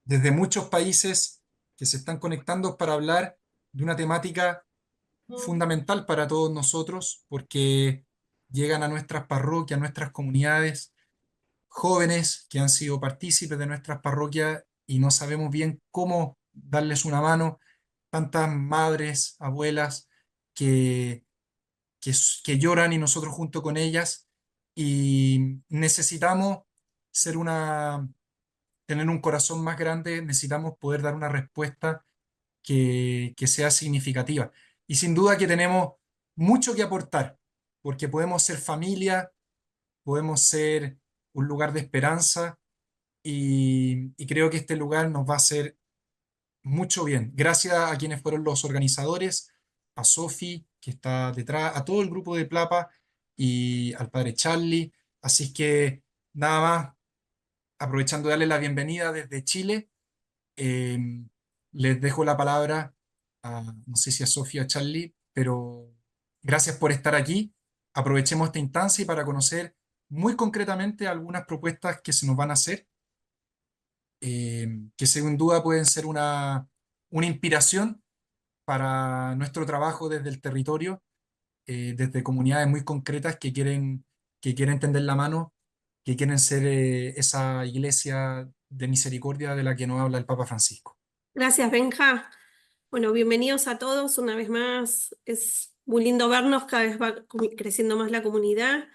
desde muchos países que se están conectando para hablar de una temática fundamental para todos nosotros, porque llegan a nuestras parroquias, a nuestras comunidades, jóvenes que han sido partícipes de nuestras parroquias y no sabemos bien cómo darles una mano, tantas madres, abuelas que, que lloran y nosotros junto con ellas, y necesitamos ser tener un corazón más grande, necesitamos poder dar una respuesta que sea significativa. Y sin duda que tenemos mucho que aportar, porque podemos ser familia, podemos ser un lugar de esperanza, y creo que este lugar nos va a hacer mucho bien. Gracias a quienes fueron los organizadores, a Sofi, que está detrás, a todo el grupo de Plapa y al padre Charlie. Así que nada más, aprovechando de darle la bienvenida desde Chile, eh, les dejo la palabra no sé si a Sofía o a Charlie, pero gracias por estar aquí. Aprovechemos esta instancia y para conocer muy concretamente algunas propuestas que se nos van a hacer, que sin duda pueden ser una inspiración para nuestro trabajo desde el territorio, desde comunidades muy concretas que quieren tender la mano, que quieren ser esa iglesia de misericordia de la que nos habla el Papa Francisco. Gracias, Benja. Bueno, bienvenidos a todos una vez más. Es muy lindo vernos, cada vez va creciendo más la comunidad,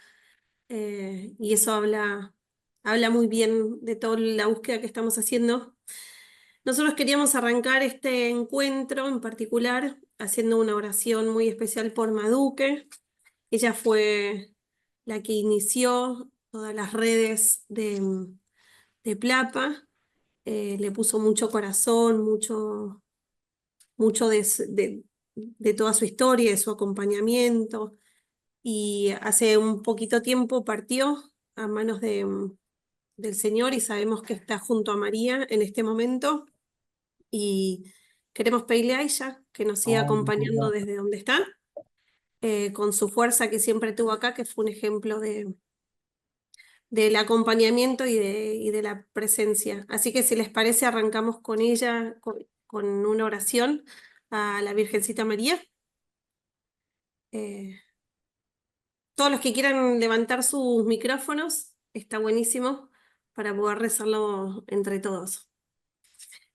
y eso habla muy bien de toda la búsqueda que estamos haciendo. Nosotros queríamos arrancar este encuentro en particular haciendo una oración muy especial por Maduque. Ella fue la que inició todas las redes de Plapa, le puso mucho corazón, mucho de toda su historia, de su acompañamiento, y hace un poquito tiempo partió a manos del Señor y sabemos que está junto a María en este momento y queremos pedirle a ella que nos siga acompañando desde donde está, con su fuerza que siempre tuvo acá, que fue un ejemplo del acompañamiento y de la presencia. Así que si les parece, arrancamos con ella, con una oración a la Virgencita María. Eh, todos los que quieran levantar sus micrófonos, está buenísimo para poder rezarlo entre todos.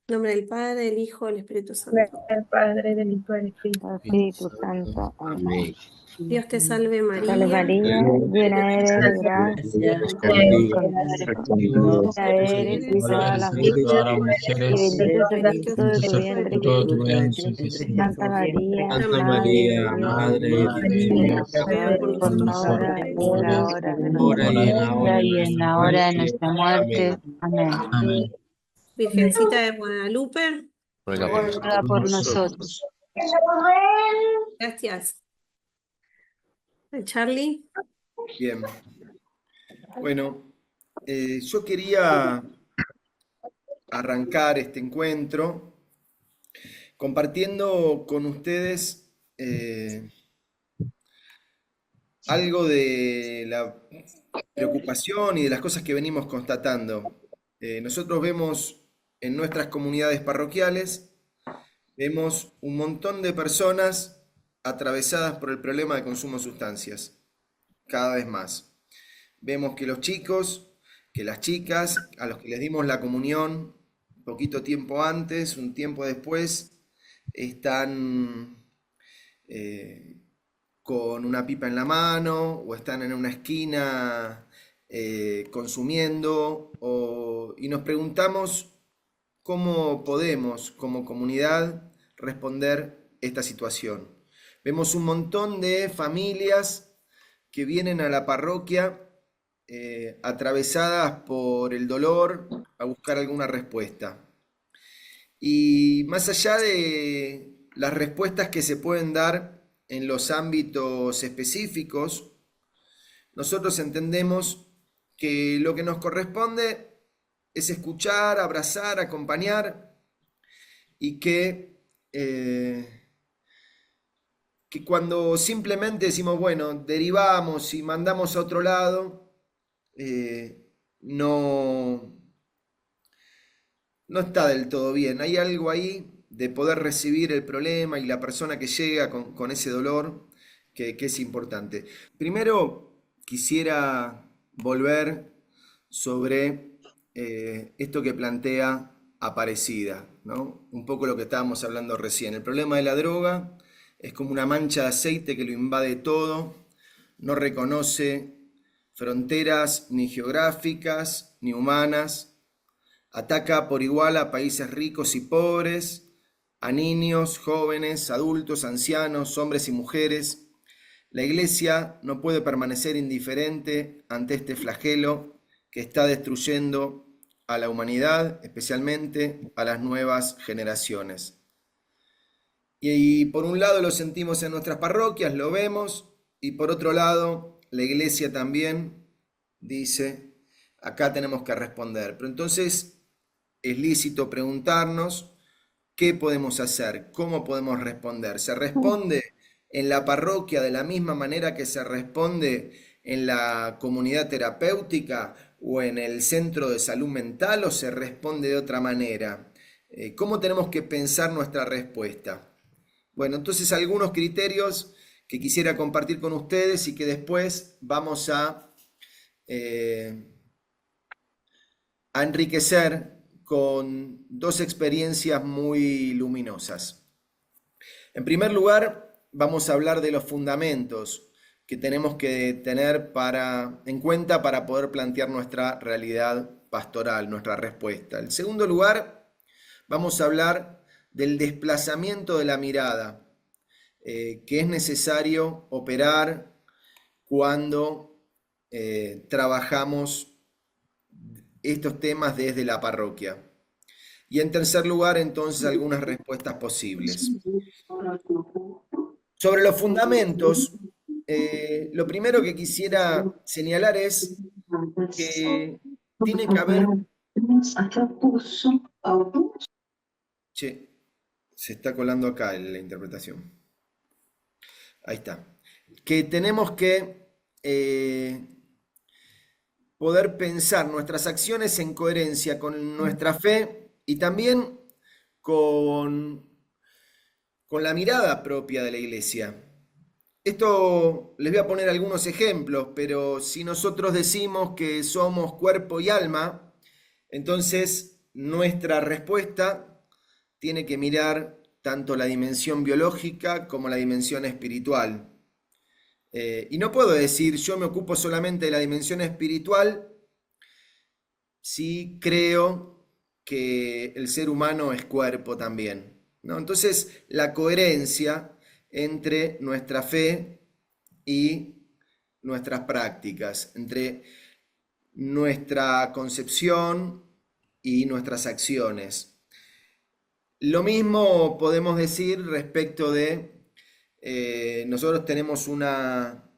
En nombre del Padre, del Hijo, del Espíritu Santo. Del Padre, del Hijo y del Espíritu Santo. Amén. Dios te salve Salve María, María, llena eres de gracia, el Señor contigo. Bendita eres entre todas las mujeres, y bendito es el fruto de tu vientre, Jesús. Santa María, Madre Madre de de Dios, Dios, ruega por nosotros por en la hora de ahora nuestra y en la hora muerte. de Y en la hora de nuestra muerte. Amén. Amén. Virgencita de Guadalupe, Ruega por nosotros. gracias. Charlie. Bien. Bueno, yo quería arrancar este encuentro compartiendo con ustedes algo de la preocupación y de las cosas que venimos constatando. Nosotros vemos en nuestras comunidades parroquiales, vemos un montón de personas atravesadas por el problema de consumo de sustancias, cada vez más. Vemos que los chicos, que las chicas, a los que les dimos la comunión un poquito tiempo antes, un tiempo después, están con una pipa en la mano o están en una esquina consumiendo, y nos preguntamos cómo podemos como comunidad responder esta situación. Vemos un montón de familias que vienen a la parroquia atravesadas por el dolor a buscar alguna respuesta. Y más allá de las respuestas que se pueden dar en los ámbitos específicos, nosotros entendemos que lo que nos corresponde es escuchar, abrazar, acompañar, y que cuando simplemente decimos, bueno, derivamos y mandamos a otro lado, no, no está del todo bien. Hay algo ahí de poder recibir el problema y la persona que llega con ese dolor que es importante. Primero, quisiera volver sobre esto que plantea Aparecida, ¿no? Un poco lo que estábamos hablando recién. El problema de la droga es como una mancha de aceite que lo invade todo, no reconoce fronteras ni geográficas ni humanas, ataca por igual a países ricos y pobres, a niños, jóvenes, adultos, ancianos, hombres y mujeres. La Iglesia no puede permanecer indiferente ante este flagelo que está destruyendo a la humanidad, especialmente a las nuevas generaciones. Y por un lado lo sentimos en nuestras parroquias, lo vemos, y por otro lado la Iglesia también dice, acá tenemos que responder. Pero entonces es lícito preguntarnos qué podemos hacer, cómo podemos responder. ¿Se responde en la parroquia de la misma manera que se responde en la comunidad terapéutica o en el centro de salud mental, o se responde de otra manera? ¿Cómo tenemos que pensar nuestra respuesta? Bueno, entonces algunos criterios que quisiera compartir con ustedes y que después vamos a enriquecer con dos experiencias muy luminosas. En primer lugar, vamos a hablar de los fundamentos que tenemos que tener en cuenta para poder plantear nuestra realidad pastoral, nuestra respuesta. En segundo lugar, vamos a hablar del desplazamiento de la mirada, que es necesario operar cuando trabajamos estos temas desde la parroquia. Y en tercer lugar, entonces, algunas respuestas posibles. Sobre los fundamentos, lo primero que quisiera señalar es que tiene que haber... Che, se está colando acá la interpretación. Ahí está. Que tenemos que poder pensar nuestras acciones en coherencia con nuestra fe y también con la mirada propia de la Iglesia. Esto les voy a poner algunos ejemplos, pero si nosotros decimos que somos cuerpo y alma, entonces nuestra respuesta tiene que mirar tanto la dimensión biológica como la dimensión espiritual. Y no puedo decir yo me ocupo solamente de la dimensión espiritual si creo que el ser humano es cuerpo también, ¿no? Entonces, la coherencia entre nuestra fe y nuestras prácticas, entre nuestra concepción y nuestras acciones. Lo mismo podemos decir respecto de, nosotros tenemos una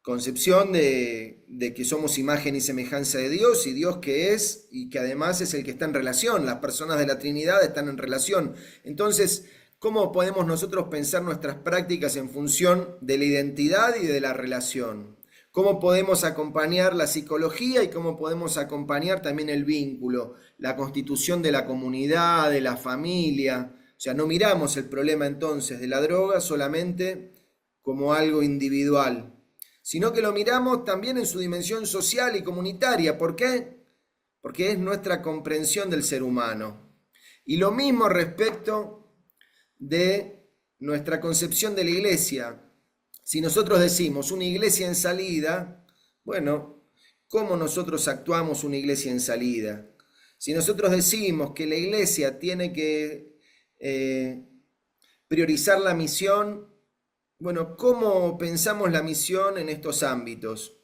concepción de que somos imagen y semejanza de Dios, y Dios que es, y que además es el que está en relación. Las personas de la Trinidad están en relación. Entonces, ¿cómo podemos nosotros pensar nuestras prácticas en función de la identidad y de la relación? ¿Cómo podemos acompañar la psicología y cómo podemos acompañar también el vínculo, la constitución de la comunidad, de la familia? O sea, no miramos el problema entonces de la droga solamente como algo individual, sino que lo miramos también en su dimensión social y comunitaria. ¿Por qué? Porque es nuestra comprensión del ser humano. Y lo mismo respecto de nuestra concepción de la Iglesia. Si nosotros decimos una iglesia en salida, bueno, ¿cómo nosotros actuamos una iglesia en salida? Si nosotros decimos que la Iglesia tiene que priorizar la misión, bueno, ¿cómo pensamos la misión en estos ámbitos?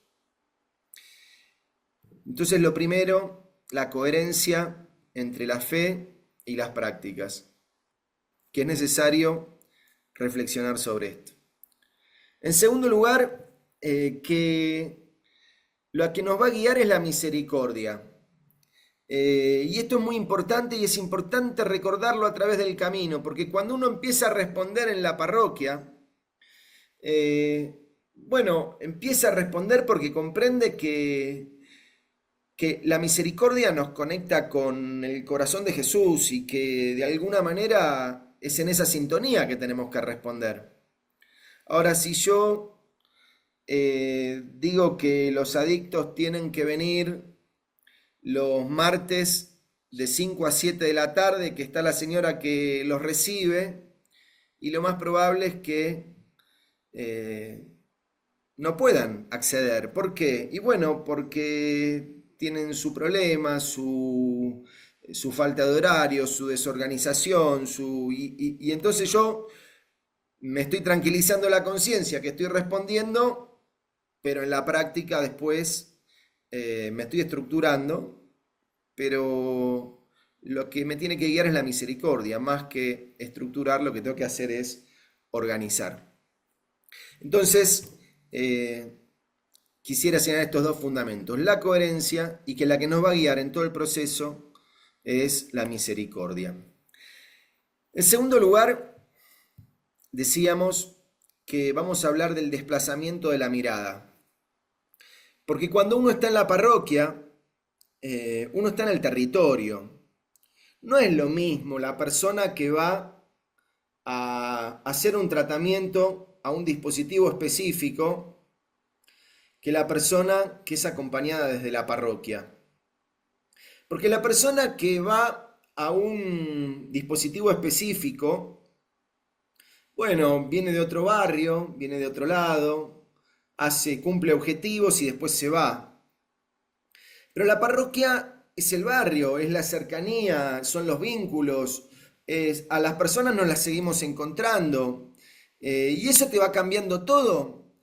Entonces, lo primero, la coherencia entre la fe y las prácticas, que es necesario reflexionar sobre esto. En segundo lugar, que lo que nos va a guiar es la misericordia. Y esto es muy importante, y es importante recordarlo a través del camino, porque cuando uno empieza a responder en la parroquia, bueno, empieza a responder porque comprende que que la misericordia nos conecta con el corazón de Jesús y que de alguna manera es en esa sintonía que tenemos que responder. Ahora, si yo digo que los adictos tienen que venir los martes de 5 a 7 de la tarde, que está la señora que los recibe, y lo más probable es que no puedan acceder. ¿Por qué? Y bueno, porque tienen su problema, su falta de horario, su desorganización, y entonces yo me estoy tranquilizando la conciencia que estoy respondiendo, pero en la práctica después me estoy estructurando, pero lo que me tiene que guiar es la misericordia, más que estructurar, lo que tengo que hacer es organizar. Entonces, quisiera señalar estos dos fundamentos, la coherencia y que la que nos va a guiar en todo el proceso es la misericordia. En segundo lugar, decíamos que vamos a hablar del desplazamiento de la mirada. Porque cuando uno está en la parroquia, uno está en el territorio. No es lo mismo la persona que va a hacer un tratamiento a un dispositivo específico que la persona que es acompañada desde la parroquia. Porque la persona que va a un dispositivo específico, bueno, viene de otro barrio, viene de otro lado, cumple objetivos y después se va. Pero la parroquia es el barrio, es la cercanía, son los vínculos, a las personas nos las seguimos encontrando, y eso te va cambiando todo.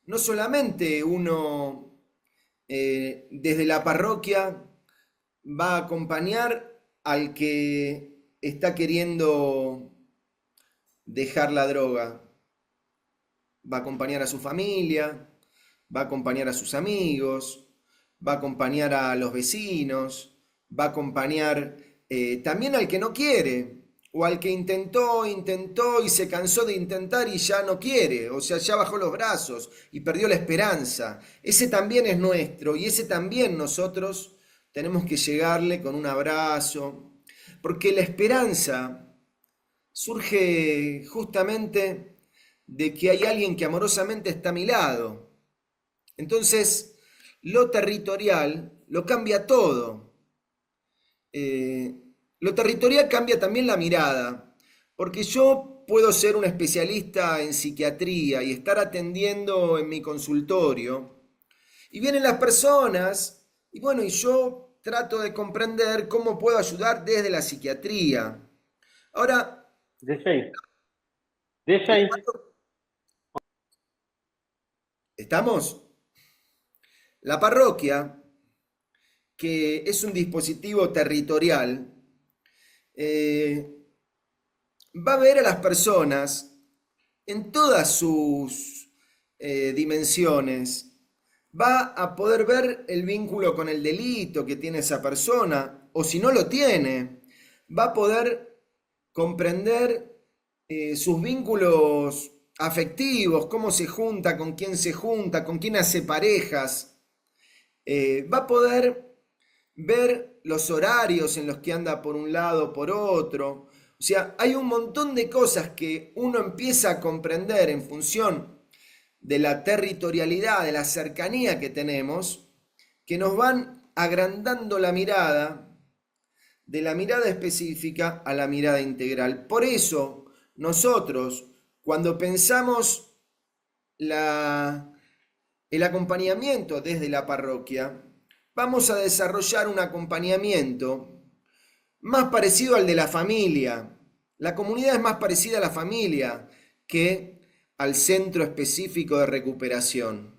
No solamente uno desde la parroquia va a acompañar al que está queriendo dejar la droga, va a acompañar a su familia, va a acompañar a sus amigos, va a acompañar a los vecinos, va a acompañar también al que no quiere, o al que intentó y se cansó de intentar y ya no quiere, o sea, ya bajó los brazos y perdió la esperanza. Ese también es nuestro y ese también nosotros tenemos que llegarle con un abrazo, porque la esperanza surge justamente de que hay alguien que amorosamente está a mi lado. Entonces, lo territorial lo cambia todo. Lo territorial cambia también la mirada, porque yo puedo ser un especialista en psiquiatría y estar atendiendo en mi consultorio, y vienen las personas, y bueno, y yo trato de comprender cómo puedo ayudar desde la psiquiatría. Ahora, Deixa aí. ¿estamos? La parroquia, que es un dispositivo territorial, va a ver a las personas en todas sus dimensiones, va a poder ver el vínculo con el delito que tiene esa persona, o si no lo tiene, va a poder comprender sus vínculos afectivos, cómo se junta, con quién hace parejas, va a poder ver los horarios en los que anda por un lado, por otro. O sea, hay un montón de cosas que uno empieza a comprender en función de la territorialidad, de la cercanía que tenemos, que nos van agrandando la mirada, de la mirada específica a la mirada integral. Por eso, nosotros, cuando pensamos el acompañamiento desde la parroquia, vamos a desarrollar un acompañamiento más parecido al de la familia. La comunidad es más parecida a la familia que al centro específico de recuperación.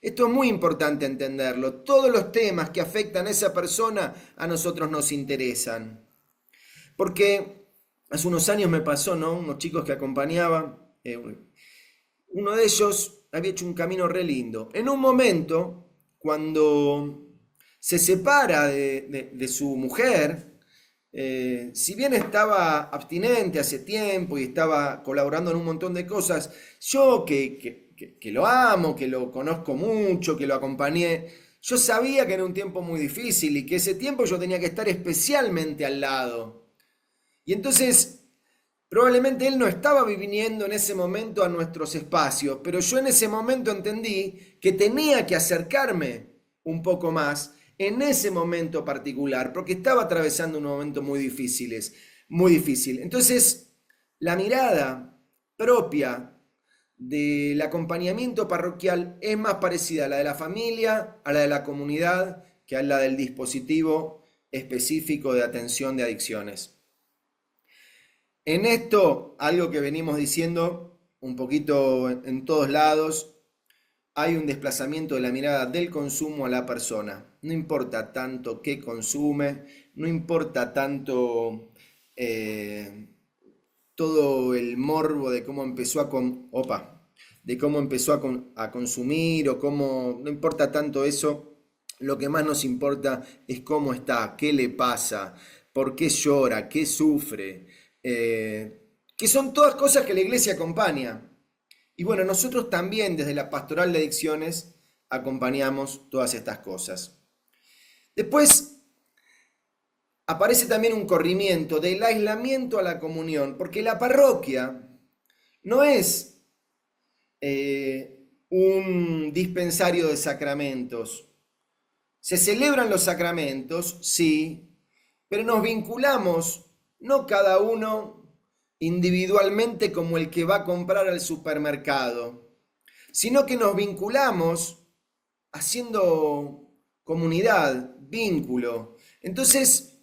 Esto es muy importante entenderlo. Todos los temas que afectan a esa persona a nosotros nos interesan. Porque hace unos años me pasó, ¿no? Unos chicos que acompañaba, uno de ellos había hecho un camino re lindo. En un momento, cuando se separa de su mujer, si bien estaba abstinente hace tiempo y estaba colaborando en un montón de cosas, yo que lo amo, que lo conozco mucho, que lo acompañé, Yo sabía que era un tiempo muy difícil y que ese tiempo yo tenía que estar especialmente al lado. Y entonces, probablemente él no estaba viniendo en ese momento a nuestros espacios, pero yo en ese momento entendí que tenía que acercarme un poco más en ese momento particular, porque estaba atravesando un momento muy difícil, muy difícil. Entonces, la mirada propia del acompañamiento parroquial es más parecida a la de la familia, a la de la comunidad, que a la del dispositivo específico de atención de adicciones. En esto, algo que venimos diciendo un poquito en todos lados, hay un desplazamiento de la mirada del consumo a la persona. No importa tanto qué consume, no importa tanto todo el morbo de cómo empezó a consumir o cómo, no importa tanto eso, lo que más nos importa es cómo está, qué le pasa, por qué llora, qué sufre, que son todas cosas que la iglesia acompaña. Y bueno, nosotros también desde la pastoral de adicciones acompañamos todas estas cosas. Después aparece también un corrimiento del aislamiento a la comunión, porque la parroquia no es un dispensario de sacramentos. Se celebran los sacramentos, sí, pero nos vinculamos, no cada uno individualmente como el que va a comprar al supermercado, sino que nos vinculamos haciendo comunidad, vínculo. Entonces,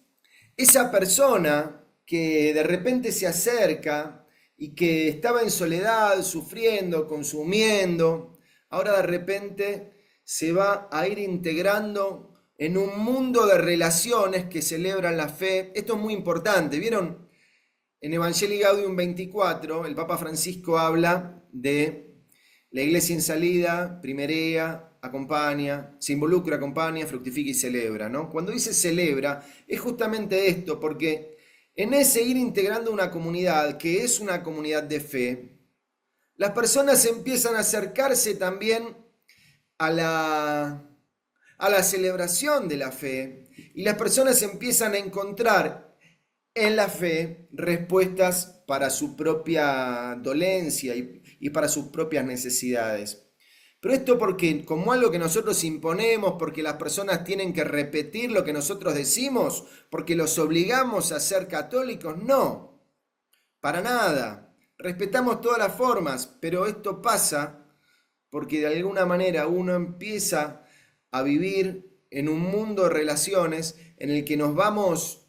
esa persona que de repente se acerca y que estaba en soledad, sufriendo, consumiendo, ahora de repente se va a ir integrando en un mundo de relaciones que celebran la fe. Esto es muy importante. ¿Vieron? En Evangelii Gaudium 24, el Papa Francisco habla de la iglesia en salida, primerea, acompaña, se involucra, acompaña, fructifica y celebra, ¿no? Cuando dice celebra, es justamente esto, porque en ese ir integrando una comunidad, que es una comunidad de fe, las personas empiezan a acercarse también a la celebración de la fe, y las personas empiezan a encontrar en la fe respuestas para su propia dolencia y para sus propias necesidades. Pero esto porque como algo que nosotros imponemos, porque las personas tienen que repetir lo que nosotros decimos, porque los obligamos a ser católicos, no, para nada. Respetamos todas las formas, pero esto pasa porque de alguna manera uno empieza a vivir en un mundo de relaciones en el que nos vamos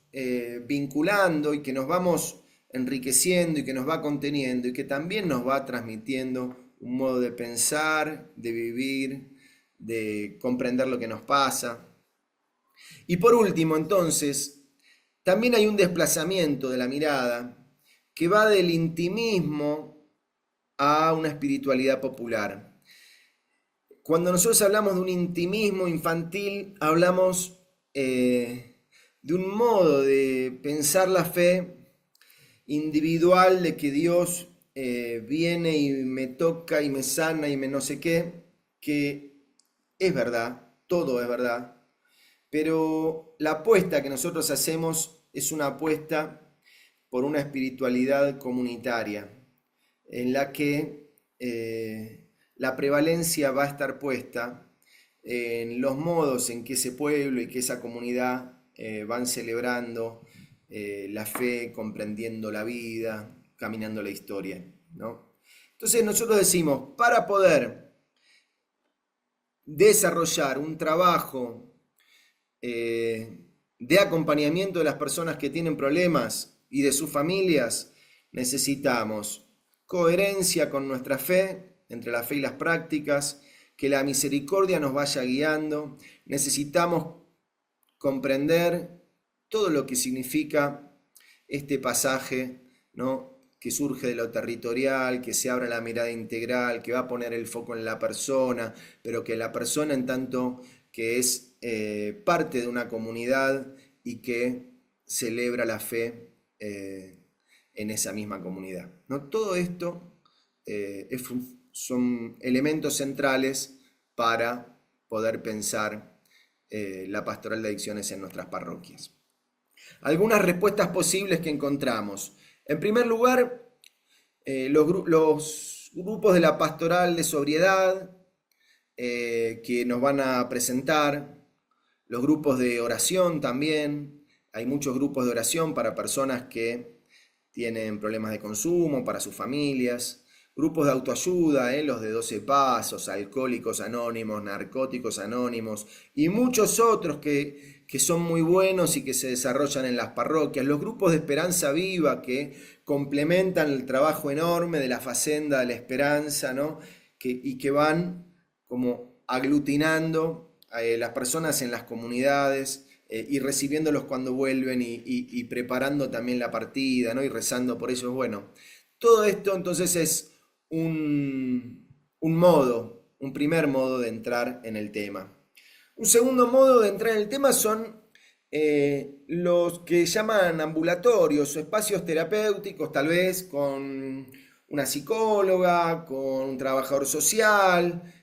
vinculando y que nos vamos enriqueciendo y que nos va conteniendo y que también nos va transmitiendo un modo de pensar, de vivir, de comprender lo que nos pasa. Y por último, entonces, también hay un desplazamiento de la mirada que va del intimismo a una espiritualidad popular. Cuando nosotros hablamos de un intimismo infantil, hablamos de un modo de pensar la fe individual, de que Dios viene y me toca y me sana y me no sé qué, que es verdad, todo es verdad, pero la apuesta que nosotros hacemos es una apuesta por una espiritualidad comunitaria, en la que la prevalencia va a estar puesta en los modos en que ese pueblo y que esa comunidad van celebrando la fe, comprendiendo la vida, caminando la historia, ¿no? Entonces nosotros decimos, para poder desarrollar un trabajo de acompañamiento de las personas que tienen problemas y de sus familias, necesitamos coherencia con nuestra fe, entre la fe y las prácticas, que la misericordia nos vaya guiando, necesitamos comprender todo lo que significa este pasaje, ¿no?, que surge de lo territorial, que se abra la mirada integral, que va a poner el foco en la persona, pero que la persona en tanto que es parte de una comunidad y que celebra la fe en esa misma comunidad, ¿no? Todo esto son elementos centrales para poder pensar la pastoral de adicciones en nuestras parroquias. Algunas respuestas posibles que encontramos. En primer lugar, los grupos de la pastoral de sobriedad que nos van a presentar, los grupos de oración también. Hay muchos grupos de oración para personas que tienen problemas de consumo, para sus familias. Grupos de autoayuda, los de 12 Pasos, Alcohólicos Anónimos, Narcóticos Anónimos y muchos otros que son muy buenos y que se desarrollan en las parroquias. Los grupos de Esperanza Viva que complementan el trabajo enorme de la Facenda de la Esperanza, ¿no? Y que van como aglutinando a las personas en las comunidades y recibiéndolos cuando vuelven y preparando también la partida, ¿no? Y rezando por ellos. Bueno, todo esto entonces es un primer modo de entrar en el tema. Un segundo modo de entrar en el tema son los que llaman ambulatorios o espacios terapéuticos, tal vez con una psicóloga, con un trabajador social,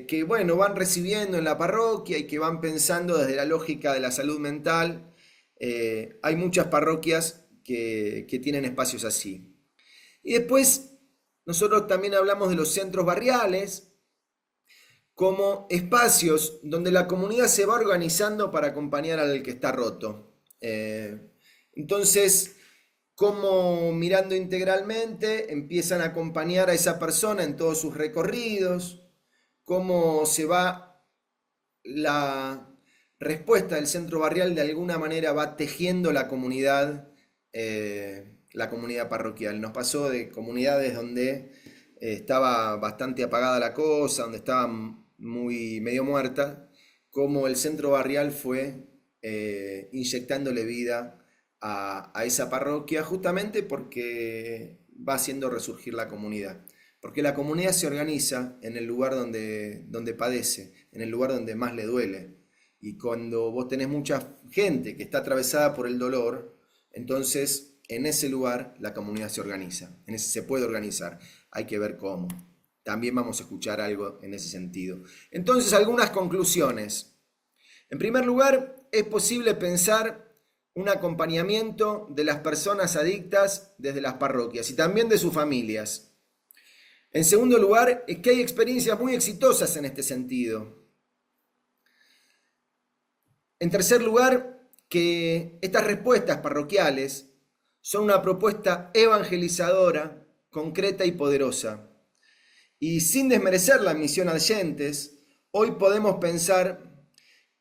que bueno, van recibiendo en la parroquia y que van pensando desde la lógica de la salud mental. Hay muchas parroquias que tienen espacios así. Y después nosotros también hablamos de los centros barriales como espacios donde la comunidad se va organizando para acompañar al que está roto. Entonces, como mirando integralmente empiezan a acompañar a esa persona en todos sus recorridos, cómo se va la respuesta del centro barrial, de alguna manera va tejiendo la comunidad parroquial. Nos pasó de comunidades donde estaba bastante apagada la cosa, donde estaba medio muerta, como el centro barrial fue inyectándole vida a esa parroquia, justamente porque va haciendo resurgir la comunidad. Porque la comunidad se organiza en el lugar donde padece, en el lugar donde más le duele. Y cuando vos tenés mucha gente que está atravesada por el dolor, entonces en ese lugar la comunidad se organiza, se puede organizar. Hay que ver cómo. También vamos a escuchar algo en ese sentido. Entonces, algunas conclusiones. En primer lugar, es posible pensar un acompañamiento de las personas adictas desde las parroquias y también de sus familias. En segundo lugar, es que hay experiencias muy exitosas en este sentido. En tercer lugar, que estas respuestas parroquiales son una propuesta evangelizadora, concreta y poderosa. Y sin desmerecer la misión Adyentes, hoy podemos pensar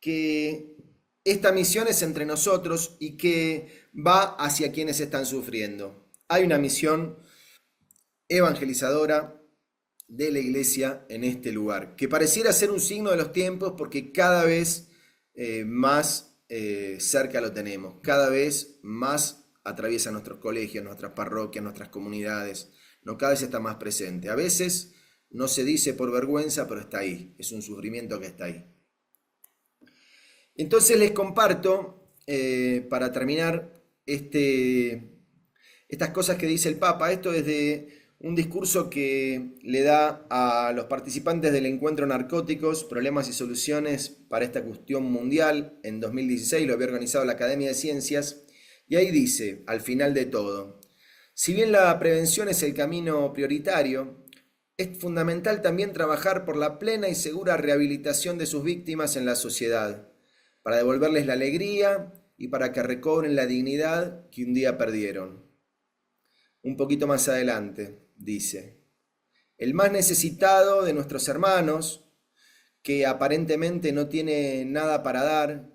que esta misión es entre nosotros y que va hacia quienes están sufriendo. Hay una misión evangelizadora de la Iglesia en este lugar, que pareciera ser un signo de los tiempos porque cada vez más cerca lo tenemos, cada vez más atraviesa nuestros colegios, nuestras parroquias, nuestras comunidades, ¿no? Cada vez está más presente. A veces no se dice por vergüenza, pero está ahí, es un sufrimiento que está ahí. Entonces les comparto, para terminar, estas cosas que dice el Papa. Esto es de un discurso que le da a los participantes del encuentro Narcóticos, Problemas y Soluciones para esta cuestión mundial en 2016, lo había organizado la Academia de Ciencias, y ahí dice, al final de todo, si bien la prevención es el camino prioritario, es fundamental también trabajar por la plena y segura rehabilitación de sus víctimas en la sociedad, para devolverles la alegría y para que recobren la dignidad que un día perdieron. Un poquito más adelante dice, el más necesitado de nuestros hermanos, que aparentemente no tiene nada para dar,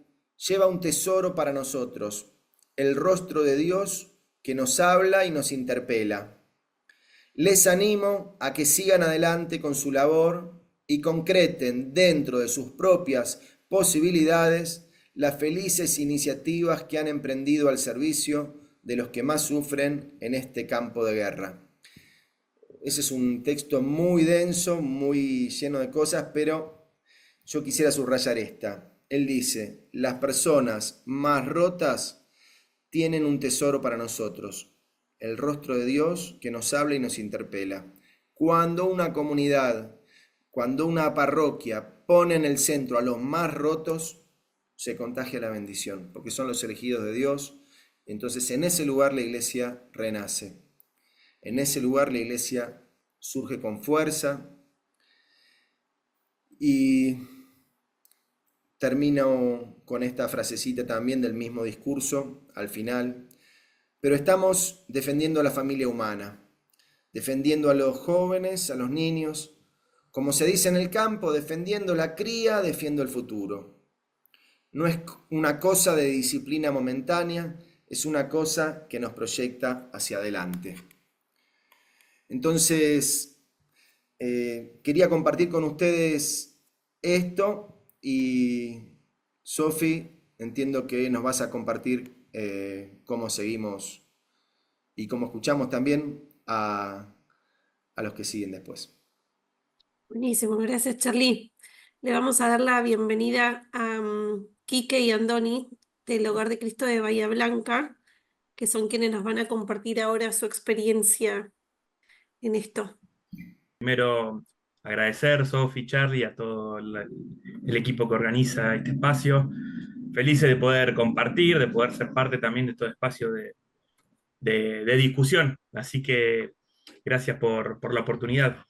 lleva un tesoro para nosotros, el rostro de Dios que nos habla y nos interpela. Les animo a que sigan adelante con su labor y concreten dentro de sus propias posibilidades las felices iniciativas que han emprendido al servicio de los que más sufren en este campo de guerra. Ese es un texto muy denso, muy lleno de cosas, pero yo quisiera subrayar esta. Él dice, las personas más rotas tienen un tesoro para nosotros, el rostro de Dios que nos habla y nos interpela. Cuando una comunidad, cuando una parroquia pone en el centro a los más rotos, se contagia la bendición, porque son los elegidos de Dios. Entonces en ese lugar la iglesia renace. En ese lugar la iglesia surge con fuerza. Y termino con esta frasecita también del mismo discurso al final. Pero estamos defendiendo a la familia humana, defendiendo a los jóvenes, a los niños. Como se dice en el campo, defendiendo la cría, defiendo el futuro. No es una cosa de disciplina momentánea, es una cosa que nos proyecta hacia adelante. Entonces, quería compartir con ustedes esto y Sofi, entiendo que nos vas a compartir cómo seguimos y cómo escuchamos también a los que siguen después. Buenísimo, gracias Charly. Le vamos a dar la bienvenida a Quique y Andoni del Hogar de Cristo de Bahía Blanca, que son quienes nos van a compartir ahora su experiencia en esto. Primero, agradecer, Sofi, Charly, a todo el equipo que organiza este espacio. Felices de poder compartir, de poder ser parte también de todo espacio de discusión. Así que gracias por la oportunidad.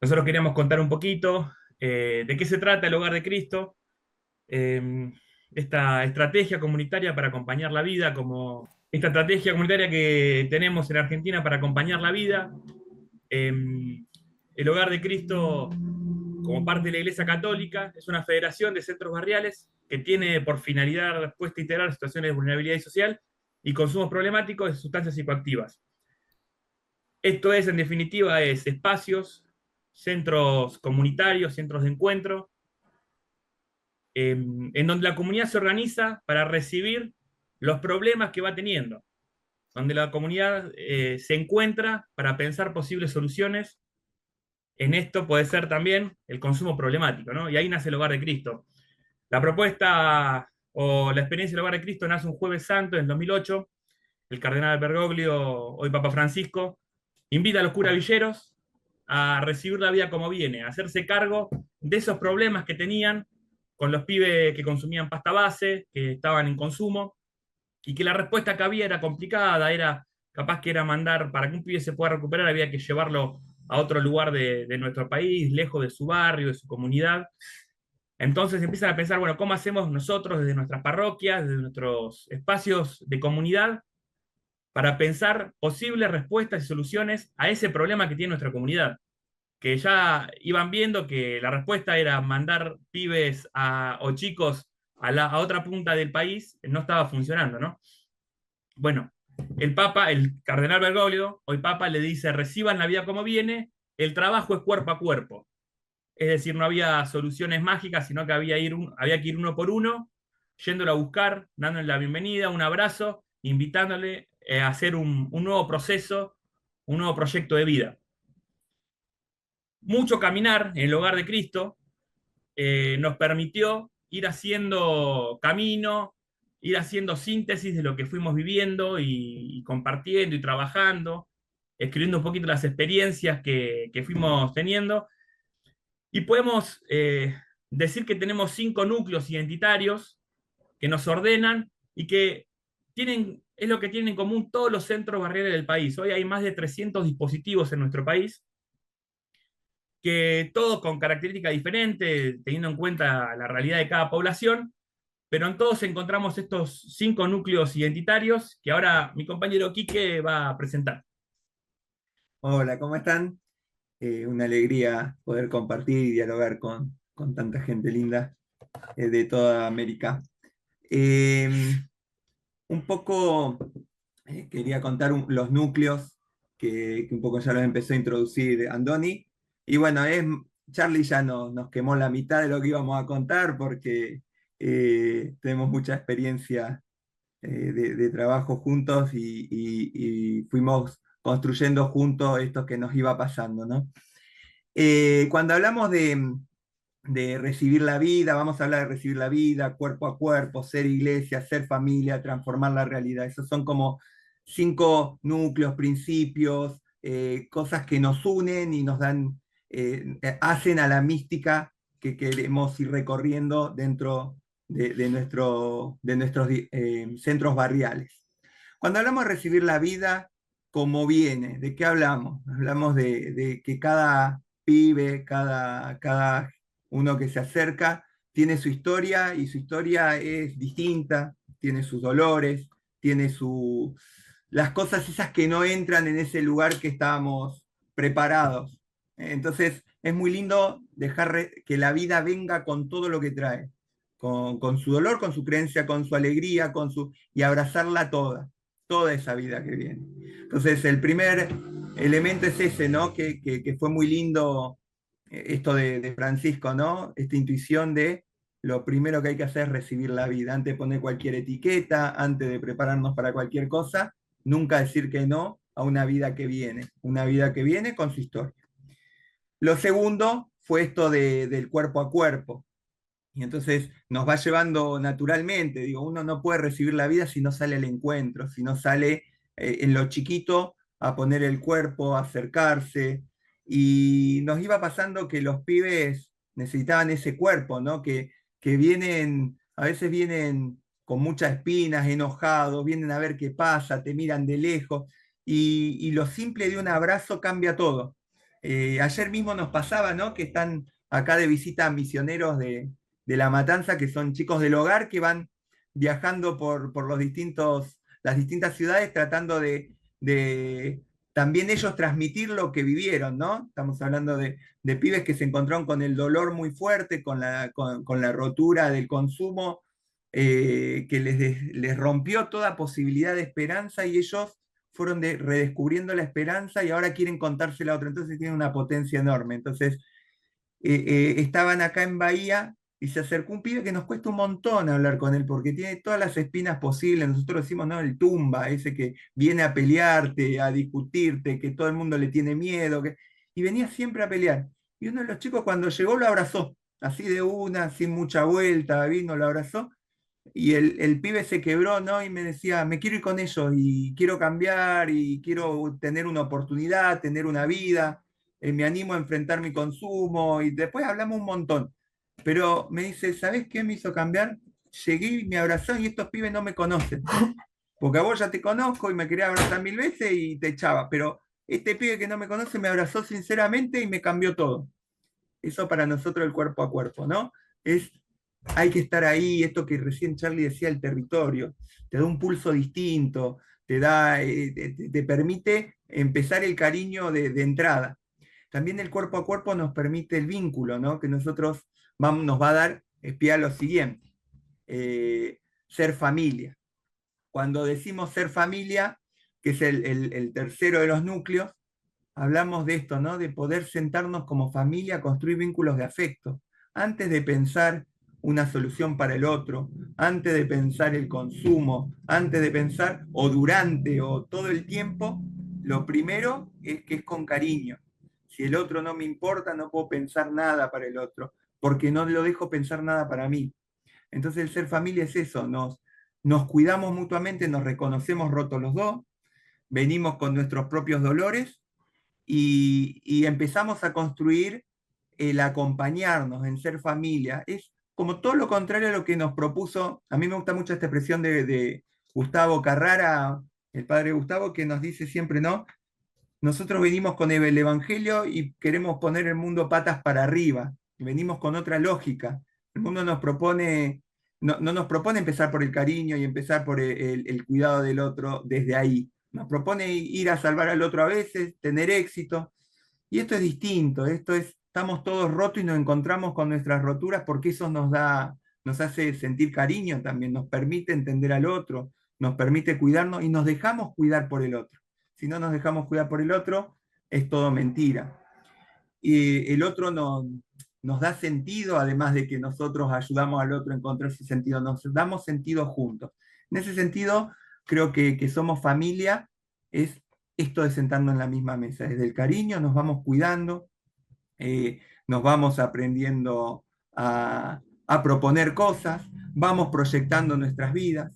Nosotros queríamos contar un poquito de qué se trata el Hogar de Cristo, esta estrategia comunitaria para acompañar la vida, como esta estrategia comunitaria que tenemos en Argentina para acompañar la vida. El Hogar de Cristo, como parte de la Iglesia Católica, es una federación de centros barriales que tiene por finalidad la respuesta integral a situaciones de vulnerabilidad social y consumos problemáticos de sustancias psicoactivas. Esto es, en definitiva, es espacios, centros comunitarios, centros de encuentro, en donde la comunidad se organiza para recibir los problemas que va teniendo, donde la comunidad se encuentra para pensar posibles soluciones. En esto puede ser también el consumo problemático, ¿no? Y ahí nace el Hogar de Cristo. La propuesta o la experiencia del Hogar de Cristo nace un Jueves Santo en 2008. El cardenal Bergoglio, hoy Papa Francisco, invita a los curavilleros a recibir la vida como viene, a hacerse cargo de esos problemas que tenían con los pibes que consumían pasta base, que estaban en consumo, y que la respuesta que había era complicada, era capaz que era mandar, para que un pibe se pueda recuperar, había que llevarlo a otro lugar de nuestro país, lejos de su barrio, de su comunidad. Entonces empiezan a pensar, bueno, ¿cómo hacemos nosotros desde nuestras parroquias, desde nuestros espacios de comunidad, para pensar posibles respuestas y soluciones a ese problema que tiene nuestra comunidad? Que ya iban viendo que la respuesta era mandar pibes o chicos a otra punta del país, no estaba funcionando, ¿no? Bueno, el Papa, el cardenal Bergoglio, hoy Papa, le dice, reciban la vida como viene, el trabajo es cuerpo a cuerpo. Es decir, no había soluciones mágicas, sino que había que ir uno por uno, yéndolo a buscar, dándole la bienvenida, un abrazo, invitándole a hacer un nuevo proceso, un nuevo proyecto de vida. Mucho caminar en el Hogar de Cristo nos permitió ir haciendo camino, ir haciendo síntesis de lo que fuimos viviendo y compartiendo y trabajando, escribiendo un poquito las experiencias que fuimos teniendo. Y podemos decir que tenemos 5 núcleos identitarios que nos ordenan y que es lo que tienen en común todos los centros barriales del país. Hoy hay más de 300 dispositivos en nuestro país, que todos con características diferentes, teniendo en cuenta la realidad de cada población, pero en todos encontramos estos 5 núcleos identitarios que ahora mi compañero Quique va a presentar. Hola, ¿cómo están? Una alegría poder compartir y dialogar con tanta gente linda de toda América. Un poco quería contar los núcleos que un poco ya los empezó a introducir Andoni. Y bueno, Charly ya nos quemó la mitad de lo que íbamos a contar porque tenemos mucha experiencia de trabajo juntos y fuimos construyendo juntos esto que nos iba pasando, ¿no? Cuando hablamos de recibir la vida, vamos a hablar de recibir la vida, cuerpo a cuerpo, ser iglesia, ser familia, transformar la realidad. Esos son como 5 núcleos, principios, cosas que nos unen y nos dan, hacen a la mística que queremos ir recorriendo dentro de nuestros centros barriales. Cuando hablamos de recibir la vida como viene, ¿de qué hablamos? Hablamos de que cada pibe, cada uno que se acerca, tiene su historia y su historia es distinta, tiene sus dolores, tiene las cosas esas que no entran en ese lugar que estábamos preparados. Entonces es muy lindo dejar que la vida venga con todo lo que trae, con su dolor, con su creencia, con su alegría, y abrazarla toda esa vida que viene. Entonces el primer elemento es ese, ¿no? Que fue muy lindo esto de Francisco, ¿no? Esta intuición de lo primero que hay que hacer es recibir la vida, antes de poner cualquier etiqueta, antes de prepararnos para cualquier cosa, nunca decir que no a una vida que viene con su historia. Lo segundo fue esto del cuerpo a cuerpo, y entonces nos va llevando naturalmente, digo, uno no puede recibir la vida si no sale al encuentro, si no sale en lo chiquito a poner el cuerpo, a acercarse, y nos iba pasando que los pibes necesitaban ese cuerpo, ¿no? Que a veces vienen con muchas espinas, enojados, vienen a ver qué pasa, te miran de lejos, y lo simple de un abrazo cambia todo. Ayer mismo nos pasaba, ¿no? Que están acá de visita misioneros de La Matanza, que son chicos del hogar que van viajando por las distintas ciudades tratando de también ellos transmitir lo que vivieron, ¿no? Estamos hablando de pibes que se encontraron con el dolor muy fuerte, con la rotura del consumo, que les rompió toda posibilidad de esperanza, y ellos fueron redescubriendo la esperanza y ahora quieren contársela a otro, entonces tienen una potencia enorme. Entonces, estaban acá en Bahía y se acercó un pibe que nos cuesta un montón hablar con él porque tiene todas las espinas posibles. Nosotros decimos, no, el tumba, ese que viene a pelearte, a discutirte, que todo el mundo le tiene miedo, y venía siempre a pelear. Y uno de los chicos cuando llegó lo abrazó, así de una, sin mucha vuelta, vino, lo abrazó, y el pibe se quebró, ¿no? Y me decía, me quiero ir con ellos y quiero cambiar y quiero tener una oportunidad, tener una vida, me animo a enfrentar mi consumo, y después hablamos un montón. Pero me dice, ¿sabés qué me hizo cambiar? Llegué y me abrazó y estos pibes no me conocen. Porque a vos ya te conozco y me quería abrazar 1000 veces y te echaba. Pero este pibe que no me conoce me abrazó sinceramente y me cambió todo. Eso para nosotros el cuerpo a cuerpo, ¿no? Hay que estar ahí, esto que recién Charlie decía, el territorio, te da un pulso distinto, te permite empezar el cariño de entrada. También el cuerpo a cuerpo nos permite el vínculo, ¿no? Que nosotros nos va a dar pie a lo siguiente, ser familia. Cuando decimos ser familia, que es el tercero de los núcleos, hablamos de esto, ¿no? De poder sentarnos como familia a construir vínculos de afecto, antes de pensar una solución para el otro, antes de pensar el consumo, antes de pensar o durante o todo el tiempo, lo primero es que es con cariño. Si el otro no me importa, no puedo pensar nada para el otro, porque no lo dejo pensar nada para mí. Entonces el ser familia es eso, nos cuidamos mutuamente, nos reconocemos rotos los dos, venimos con nuestros propios dolores y empezamos a construir el acompañarnos, en ser familia. Es como todo lo contrario a lo que nos propuso. A mí me gusta mucho esta expresión de Gustavo Carrara, el padre Gustavo, que nos dice siempre, ¿no? Nosotros venimos con el Evangelio y queremos poner el mundo patas para arriba, y venimos con otra lógica. El mundo nos propone, no nos propone empezar por el cariño y empezar por el cuidado del otro desde ahí. Nos propone ir a salvar al otro a veces, tener éxito. Y esto es distinto, estamos todos rotos y nos encontramos con nuestras roturas porque eso nos hace sentir cariño también, nos permite entender al otro, nos permite cuidarnos y nos dejamos cuidar por el otro. Si no nos dejamos cuidar por el otro, es todo mentira. Y el otro nos da sentido, además de que nosotros ayudamos al otro a encontrar ese sentido, nos damos sentido juntos. En ese sentido, creo que somos familia, es esto de sentarnos en la misma mesa, desde el cariño nos vamos cuidando, nos vamos aprendiendo a proponer cosas, vamos proyectando nuestras vidas.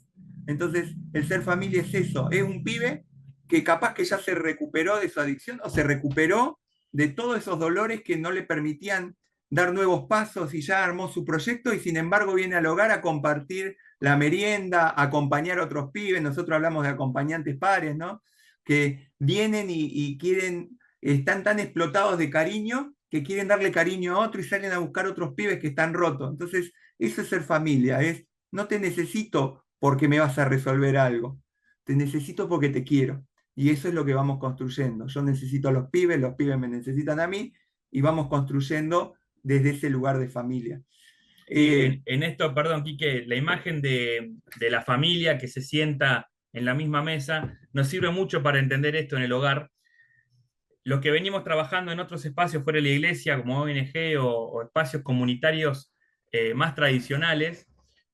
Entonces, el ser familia es eso, es un pibe que capaz que ya se recuperó de su adicción o se recuperó de todos esos dolores que no le permitían dar nuevos pasos y ya armó su proyecto y sin embargo viene al hogar a compartir la merienda, a acompañar a otros pibes. Nosotros hablamos de acompañantes pares, ¿no? Que vienen y quieren, están tan explotados de cariño que quieren darle cariño a otro y salen a buscar otros pibes que están rotos. Entonces, eso es ser familia, es no te necesito porque me vas a resolver algo, te necesito porque te quiero. Y eso es lo que vamos construyendo. Yo necesito a los pibes me necesitan a mí, y vamos construyendo desde ese lugar de familia. Y en esto, perdón, Quique, la imagen de la familia que se sienta en la misma mesa nos sirve mucho para entender esto en el hogar. Los que venimos trabajando en otros espacios fuera de la iglesia, como ONG o espacios comunitarios más tradicionales,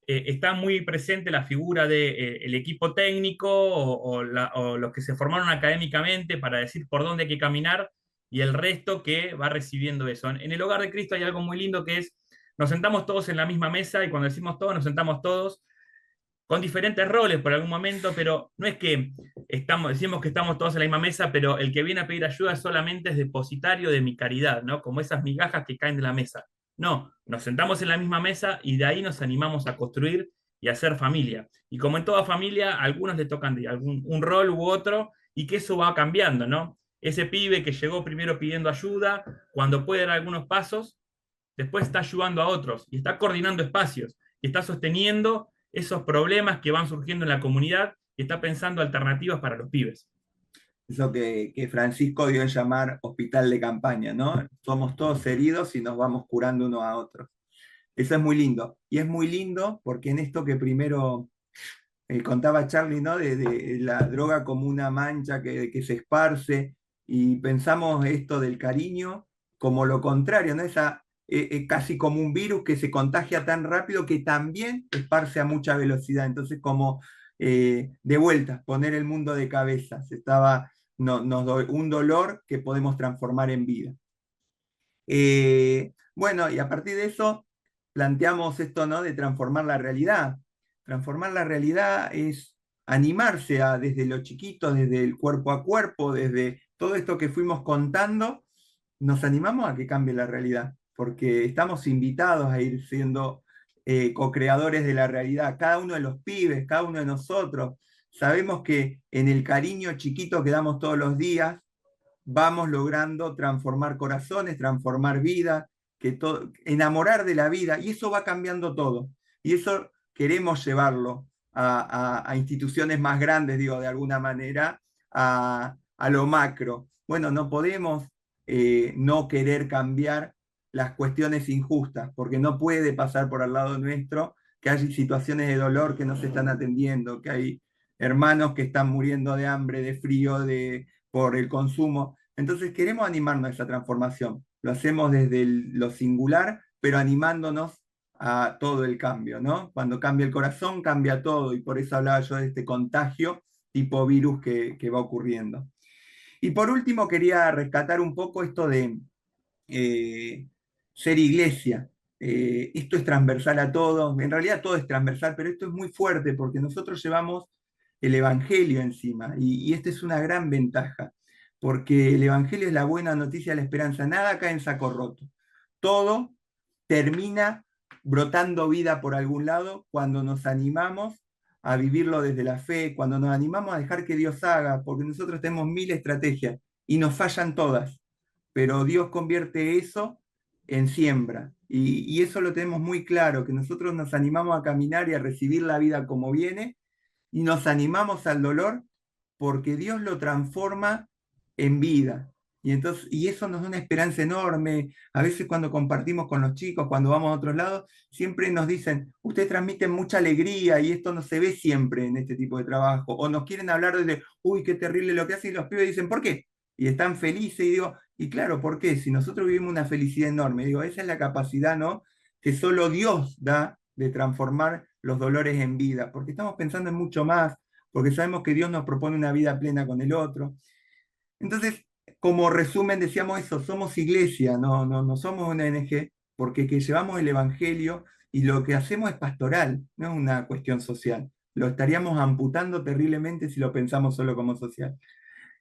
está muy presente la figura del equipo técnico o los que se formaron académicamente para decir por dónde hay que caminar y el resto que va recibiendo eso. En el hogar de Cristo hay algo muy lindo que es, nos sentamos todos en la misma mesa y cuando decimos todos, nos sentamos todos con diferentes roles por algún momento, pero no es que decimos que estamos todos en la misma mesa, pero el que viene a pedir ayuda solamente es depositario de mi caridad, ¿no? Como esas migajas que caen de la mesa. No, nos sentamos en la misma mesa y de ahí nos animamos a construir y a hacer familia. Y como en toda familia, a algunos le tocan un rol u otro y que eso va cambiando, ¿no? Ese pibe que llegó primero pidiendo ayuda, cuando puede dar algunos pasos, después está ayudando a otros y está coordinando espacios y está sosteniendo esos problemas que van surgiendo en la comunidad y está pensando alternativas para los pibes. Eso que Francisco dio en llamar hospital de campaña, ¿no? Somos todos heridos y nos vamos curando unos a otros. Eso es muy lindo. Y es muy lindo porque en esto que primero contaba Charlie, ¿no? De la droga como una mancha que se esparce, y pensamos esto del cariño como lo contrario, ¿no? Casi como un virus que se contagia tan rápido que también esparce a mucha velocidad. Entonces, como de vuelta, poner el mundo de cabezas. Nos doy un dolor que podemos transformar en vida. Bueno, y a partir de eso planteamos esto, ¿no? De transformar la realidad. Transformar la realidad es animarse desde lo chiquito, desde el cuerpo a cuerpo, desde todo esto que fuimos contando, nos animamos a que cambie la realidad, porque estamos invitados a ir siendo co-creadores de la realidad, cada uno de los pibes, cada uno de nosotros. Sabemos que en el cariño chiquito que damos todos los días, vamos logrando transformar corazones, transformar vidas, enamorar de la vida, y eso va cambiando todo. Y eso queremos llevarlo a instituciones más grandes, digo, de alguna manera, a lo macro. Bueno, no podemos no querer cambiar las cuestiones injustas, porque no puede pasar por al lado nuestro que hay situaciones de dolor que no se están atendiendo, que hay hermanos que están muriendo de hambre, de frío, por el consumo. Entonces queremos animarnos a esa transformación. Lo hacemos desde lo singular, pero animándonos a todo el cambio, ¿no? Cuando cambia el corazón, cambia todo, y por eso hablaba yo de este contagio tipo virus que va ocurriendo. Y por último, quería rescatar un poco esto de ser iglesia. Esto es transversal a todo, en realidad todo es transversal, pero esto es muy fuerte porque nosotros llevamos el Evangelio encima, y esta es una gran ventaja, porque el Evangelio es la buena noticia de la esperanza, nada cae en saco roto, todo termina brotando vida por algún lado cuando nos animamos a vivirlo desde la fe, cuando nos animamos a dejar que Dios haga, porque nosotros tenemos mil estrategias y nos fallan todas, pero Dios convierte eso en siembra. Y eso lo tenemos muy claro, que nosotros nos animamos a caminar y a recibir la vida como viene, y nos animamos al dolor porque Dios lo transforma en vida. Y eso nos da una esperanza enorme. A veces cuando compartimos con los chicos, cuando vamos a otros lados, siempre nos dicen, ustedes transmiten mucha alegría y esto no se ve siempre en este tipo de trabajo. O nos quieren hablar de, uy, qué terrible lo que hacen, y los pibes dicen, ¿por qué? Y están felices, y digo, y claro, ¿por qué? Si nosotros vivimos una felicidad enorme, digo, esa es la capacidad, ¿no? Que solo Dios da de transformar los dolores en vida, porque estamos pensando en mucho más, porque sabemos que Dios nos propone una vida plena con el otro. Entonces, como resumen, decíamos eso, somos iglesia, no somos una ONG, porque que llevamos el Evangelio y lo que hacemos es pastoral, no es una cuestión social. Lo estaríamos amputando terriblemente si lo pensamos solo como social.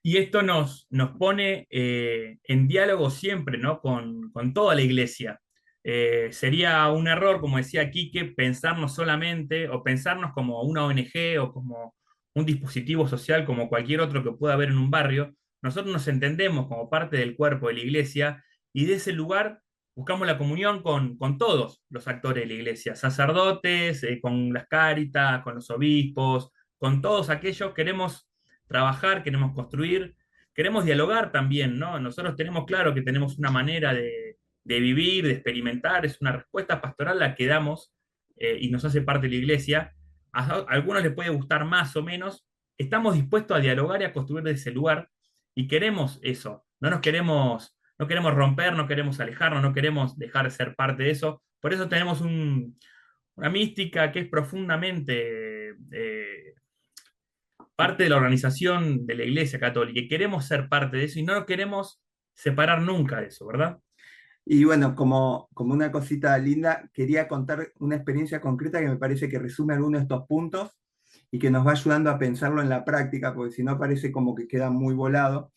Y esto nos pone en diálogo siempre, ¿no? Con toda la iglesia. Sería un error, como decía Quique, pensarnos solamente o pensarnos como una ONG o como un dispositivo social como cualquier otro que pueda haber en un barrio. Nosotros nos entendemos como parte del cuerpo de la iglesia y de ese lugar buscamos la comunión con todos los actores de la iglesia, sacerdotes, con las cáritas, con los obispos, con todos aquellos. Queremos trabajar, queremos construir, queremos dialogar también, ¿no? Nosotros tenemos claro que tenemos una manera de vivir, de experimentar, es una respuesta pastoral la que damos y nos hace parte de la iglesia. A algunos les puede gustar más o menos, estamos dispuestos a dialogar y a construir de ese lugar y queremos eso, no queremos romper, no queremos alejarnos, no queremos dejar de ser parte de eso, por eso tenemos una mística que es profundamente parte de la organización de la Iglesia Católica y queremos ser parte de eso y no nos queremos separar nunca de eso, ¿verdad? Y bueno, como una cosita linda, quería contar una experiencia concreta que me parece que resume algunos de estos puntos y que nos va ayudando a pensarlo en la práctica, porque si no parece como que queda muy volado.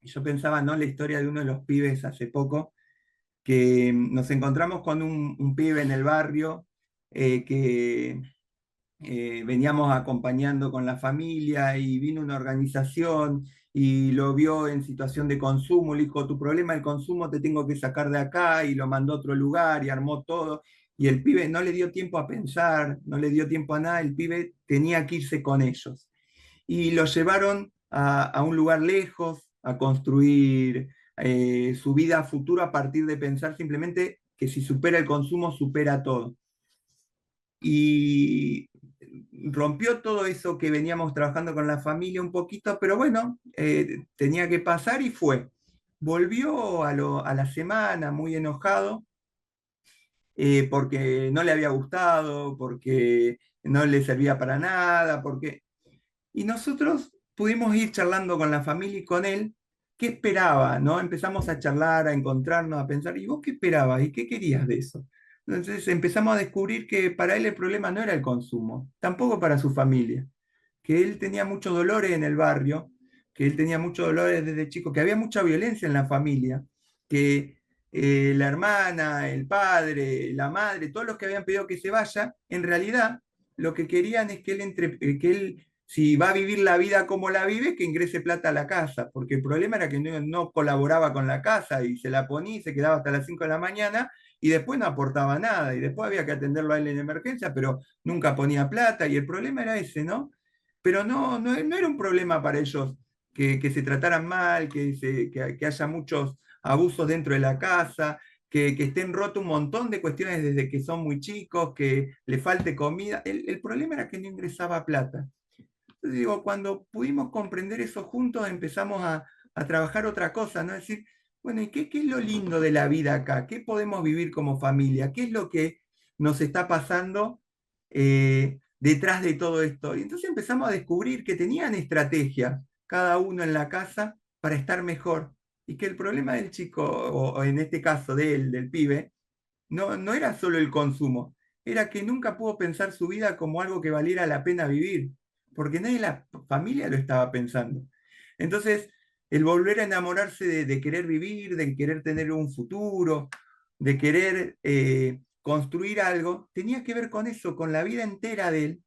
Y yo pensaba, ¿no?, la historia de uno de los pibes hace poco, que nos encontramos con un pibe en el barrio que veníamos acompañando con la familia y vino una organización y lo vio en situación de consumo, le dijo, tu problema es el consumo, te tengo que sacar de acá, y lo mandó a otro lugar y armó todo. Y el pibe no le dio tiempo a pensar, no le dio tiempo a nada, el pibe tenía que irse con ellos. Y lo llevaron a un lugar lejos, a construir su vida futura a partir de pensar simplemente que si supera el consumo, supera todo. Y rompió todo eso que veníamos trabajando con la familia un poquito, pero bueno, tenía que pasar y fue. Volvió a la semana muy enojado porque no le había gustado, porque no le servía para nada, porque... Y nosotros pudimos ir charlando con la familia y con él, qué esperaba, ¿no? Empezamos a charlar, a encontrarnos, a pensar, ¿y vos qué esperabas? ¿Y qué querías de eso? Entonces empezamos a descubrir que para él el problema no era el consumo, tampoco para su familia, que él tenía muchos dolores en el barrio, que él tenía muchos dolores desde chico, que había mucha violencia en la familia, que la hermana, el padre, la madre, todos los que habían pedido que se vaya, en realidad lo que querían es que él si va a vivir la vida como la vive, que ingrese plata a la casa, porque el problema era que no colaboraba con la casa y se la ponía y se quedaba hasta las 5 de la mañana y después no aportaba nada y después había que atenderlo a él en emergencia, pero nunca ponía plata y el problema era ese, ¿no? Pero no era un problema para ellos que se trataran mal, que haya muchos abusos dentro de la casa, que estén rotos un montón de cuestiones desde que son muy chicos, que le falte comida. El problema era que no ingresaba plata. Entonces digo, cuando pudimos comprender eso juntos, empezamos a trabajar otra cosa, ¿no? Es decir, bueno, ¿y qué es lo lindo de la vida acá? ¿Qué podemos vivir como familia? ¿Qué es lo que nos está pasando detrás de todo esto? Y entonces empezamos a descubrir que tenían estrategias, cada uno en la casa, para estar mejor. Y que el problema del chico, o en este caso de él, del pibe, no era solo el consumo, era que nunca pudo pensar su vida como algo que valiera la pena vivir, porque nadie en la familia lo estaba pensando. Entonces, el volver a enamorarse de querer vivir, de querer tener un futuro, de querer construir algo, tenía que ver con eso, con la vida entera de él,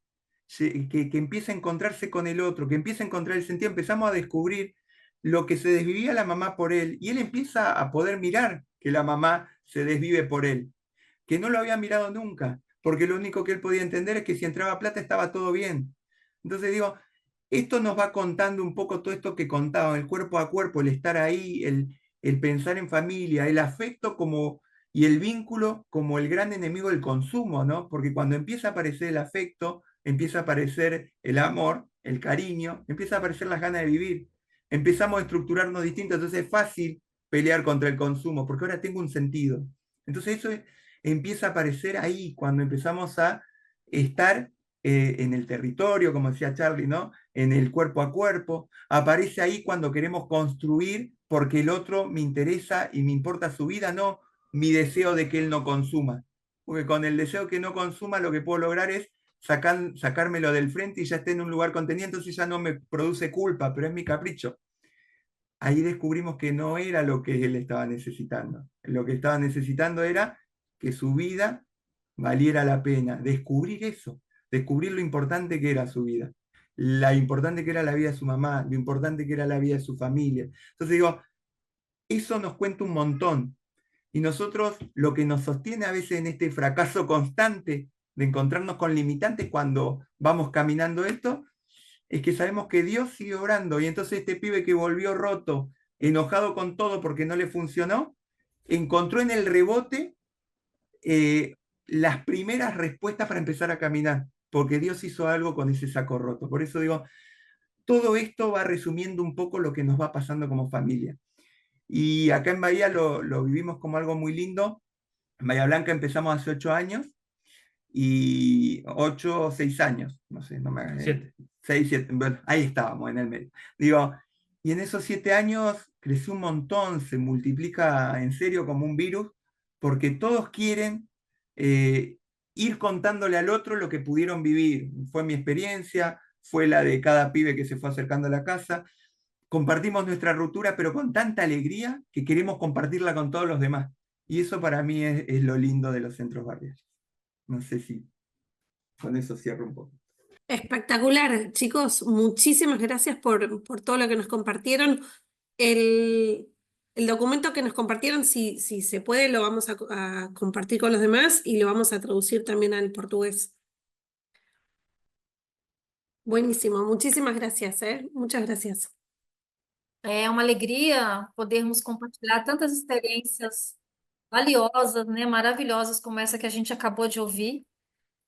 que empieza a encontrarse con el otro, que empieza a encontrar el sentido. Empezamos a descubrir lo que se desvivía la mamá por él, y él empieza a poder mirar que la mamá se desvive por él, que no lo había mirado nunca, porque lo único que él podía entender es que si entraba plata estaba todo bien. Entonces digo, esto nos va contando un poco todo esto que contaba, el cuerpo a cuerpo, el estar ahí, el pensar en familia, el afecto como, y el vínculo como el gran enemigo del consumo, ¿no? Porque cuando empieza a aparecer el afecto, empieza a aparecer el amor, el cariño, empieza a aparecer las ganas de vivir. Empezamos a estructurarnos distintos, entonces es fácil pelear contra el consumo, porque ahora tengo un sentido. Entonces eso empieza a aparecer ahí, cuando empezamos a estar en el territorio, como decía Charlie, ¿no? En el cuerpo a cuerpo. Aparece ahí cuando queremos construir porque el otro me interesa y me importa su vida, no mi deseo de que él no consuma. Porque con el deseo que no consuma lo que puedo lograr es sacármelo del frente y ya esté en un lugar contenido, entonces ya no me produce culpa, pero es mi capricho. Ahí descubrimos que no era lo que él estaba necesitando. Lo que estaba necesitando era que su vida valiera la pena, descubrir eso, descubrir lo importante que era su vida, lo importante que era la vida de su mamá, lo importante que era la vida de su familia. Entonces digo, eso nos cuenta un montón. Y nosotros lo que nos sostiene a veces en este fracaso constante de encontrarnos con limitantes cuando vamos caminando esto, es que sabemos que Dios sigue obrando. Y entonces este pibe que volvió roto, enojado con todo porque no le funcionó, encontró en el rebote las primeras respuestas para empezar a caminar, porque Dios hizo algo con ese saco roto. Por eso digo, todo esto va resumiendo un poco lo que nos va pasando como familia. Y acá en Bahía lo vivimos como algo muy lindo. En Bahía Blanca empezamos hace 8 años, y 8 o 6 años, no sé, no me... 7. 6, 7, bueno, ahí estábamos en el medio. Digo, y en esos 7 años creció un montón, se multiplica en serio como un virus, porque todos quieren ir contándole al otro lo que pudieron vivir. Fue mi experiencia, fue la de cada pibe que se fue acercando a la casa. Compartimos nuestra ruptura, pero con tanta alegría que queremos compartirla con todos los demás. Y eso para mí es lo lindo de los centros barriales. No sé si con eso cierro un poco. Espectacular, chicos. Muchísimas gracias por todo lo que nos compartieron. El, el documento que nos compartieron, si se puede, lo vamos a compartir con los demás y lo vamos a traducir también al portugués. Buenísimo, muchísimas gracias, ¿eh? Muchas gracias. É uma alegria podermos compartilhar tantas experiências valiosas, né, maravilhosas como essa que a gente acabou de ouvir,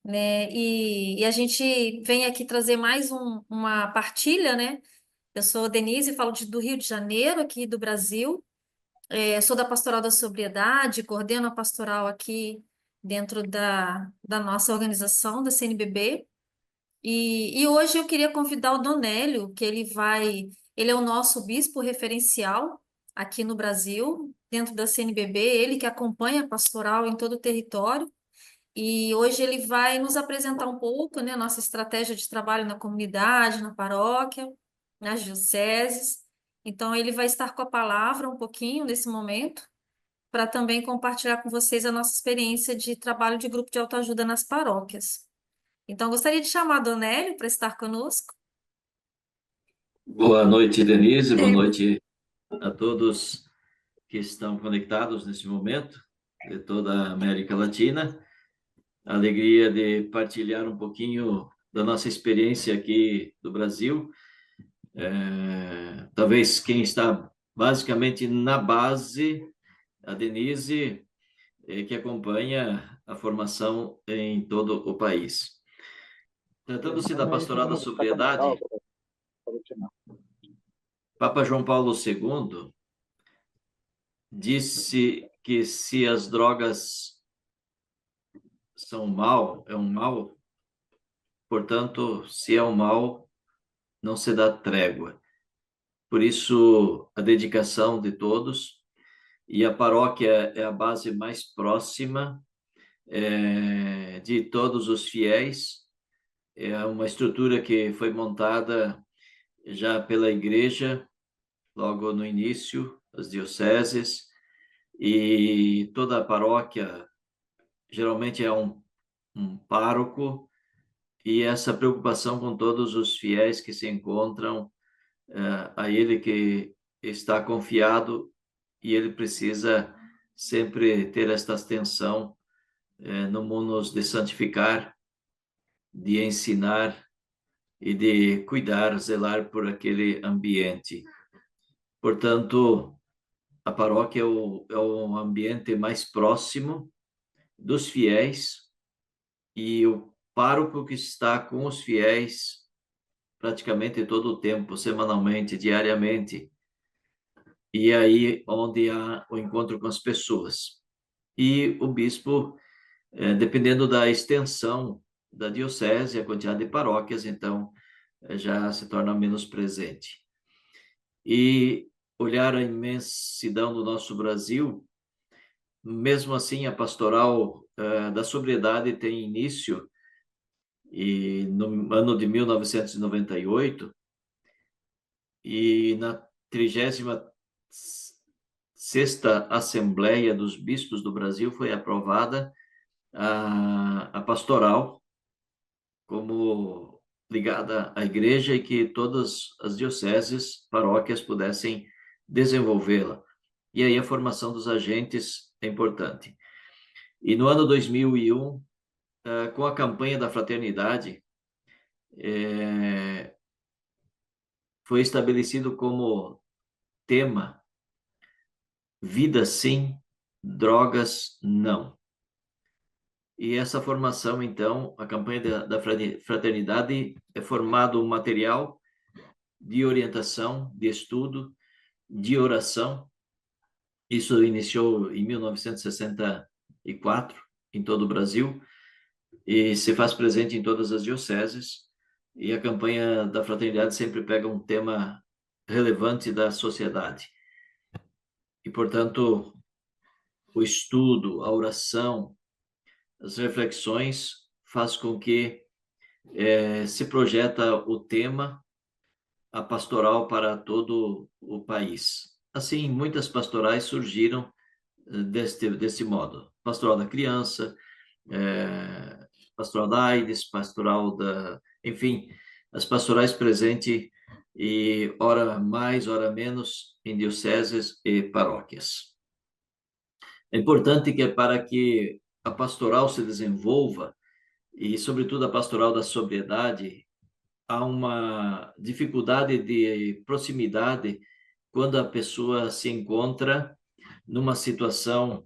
né? E a gente vem aqui trazer mais uma partilha, né? Eu sou Denise, falo do Rio de Janeiro, aqui do Brasil. Sou da Pastoral da Sobriedade, coordeno a pastoral aqui dentro da nossa organização, da CNBB. E hoje eu queria convidar o Donélio, que ele é o nosso bispo referencial aqui no Brasil, dentro da CNBB, ele que acompanha a pastoral em todo o território. E hoje ele vai nos apresentar um pouco, né, a nossa estratégia de trabalho na comunidade, na paróquia, nas dioceses. Então, ele vai estar com a palavra um pouquinho nesse momento, para também compartilhar com vocês a nossa experiência de trabalho de grupo de autoajuda nas paróquias. Então, gostaria de chamar a Donélio para estar conosco. Boa noite, Denise. Boa noite a todos que estão conectados nesse momento, de toda a América Latina. Alegria de partilhar um pouquinho da nossa experiência aqui do Brasil. Talvez quem está basicamente na base, a Denise, que acompanha a formação em todo o país. Tratando-se da Pastoral da Sobriedade, Papa João Paulo II disse que se as drogas são mal, é um mal, portanto, se é um mal, não se dá trégua. Por isso, a dedicação de todos, e a paróquia é a base mais próxima de todos os fiéis. É uma estrutura que foi montada já pela igreja, logo no início, as dioceses, e toda a paróquia geralmente é um pároco, e essa preocupação com todos os fiéis que se encontram a ele que está confiado, e ele precisa sempre ter esta atenção no mundo de santificar, de ensinar e de cuidar, zelar por aquele ambiente. Portanto, a paróquia é o ambiente mais próximo dos fiéis, e o pároco que está com os fiéis praticamente todo o tempo, semanalmente, diariamente, e aí onde há o encontro com as pessoas. E o bispo, dependendo da extensão da diocese, a quantidade de paróquias, então já se torna menos presente. E olhar a imensidão do nosso Brasil, mesmo assim a pastoral da sobriedade tem início e no ano de 1998, e na 37ª 6ª Assembleia dos Bispos do Brasil foi aprovada a pastoral como ligada à igreja e que todas as dioceses, paróquias pudessem desenvolvê-la. E aí a formação dos agentes é importante. E no ano 2001, com a campanha da fraternidade, foi estabelecido como tema vida sim, drogas não. E essa formação, então, a campanha da fraternidade é formado um material de orientação, de estudo, de oração. Isso iniciou em 1964, em todo o Brasil, e se faz presente em todas as dioceses. E a campanha da fraternidade sempre pega um tema relevante da sociedade. E, portanto, o estudo, a oração, as reflexões faz com que se projeta o tema, a pastoral para todo o país. Assim, muitas pastorais surgiram desse modo. Pastoral da criança, pastoral da AIDS, pastoral da... Enfim, as pastorais presentes e ora mais, ora menos em dioceses e paróquias. É importante que para que a pastoral se desenvolva, e sobretudo a pastoral da sobriedade, há uma dificuldade de proximidade quando a pessoa se encontra numa situação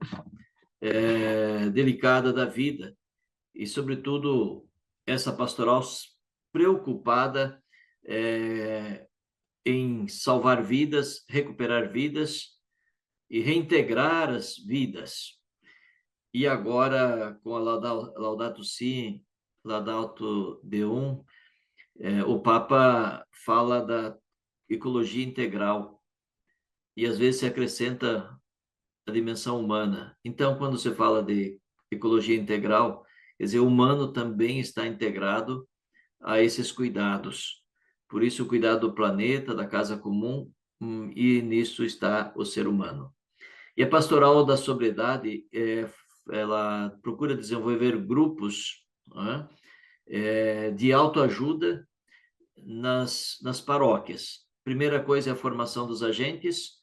delicada da vida. E, sobretudo, essa pastoral preocupada em salvar vidas, recuperar vidas e reintegrar as vidas. E agora, com a Laudato Si, Laudato Deum, o Papa fala da ecologia integral e às vezes se acrescenta a dimensão humana. Então, quando se fala de ecologia integral, quer dizer, o humano também está integrado a esses cuidados. Por isso, o cuidado do planeta, da casa comum, e nisso está o ser humano. E a pastoral da sobriedade, ela procura desenvolver grupos de autoajuda nas paróquias. Primeira coisa é a formação dos agentes.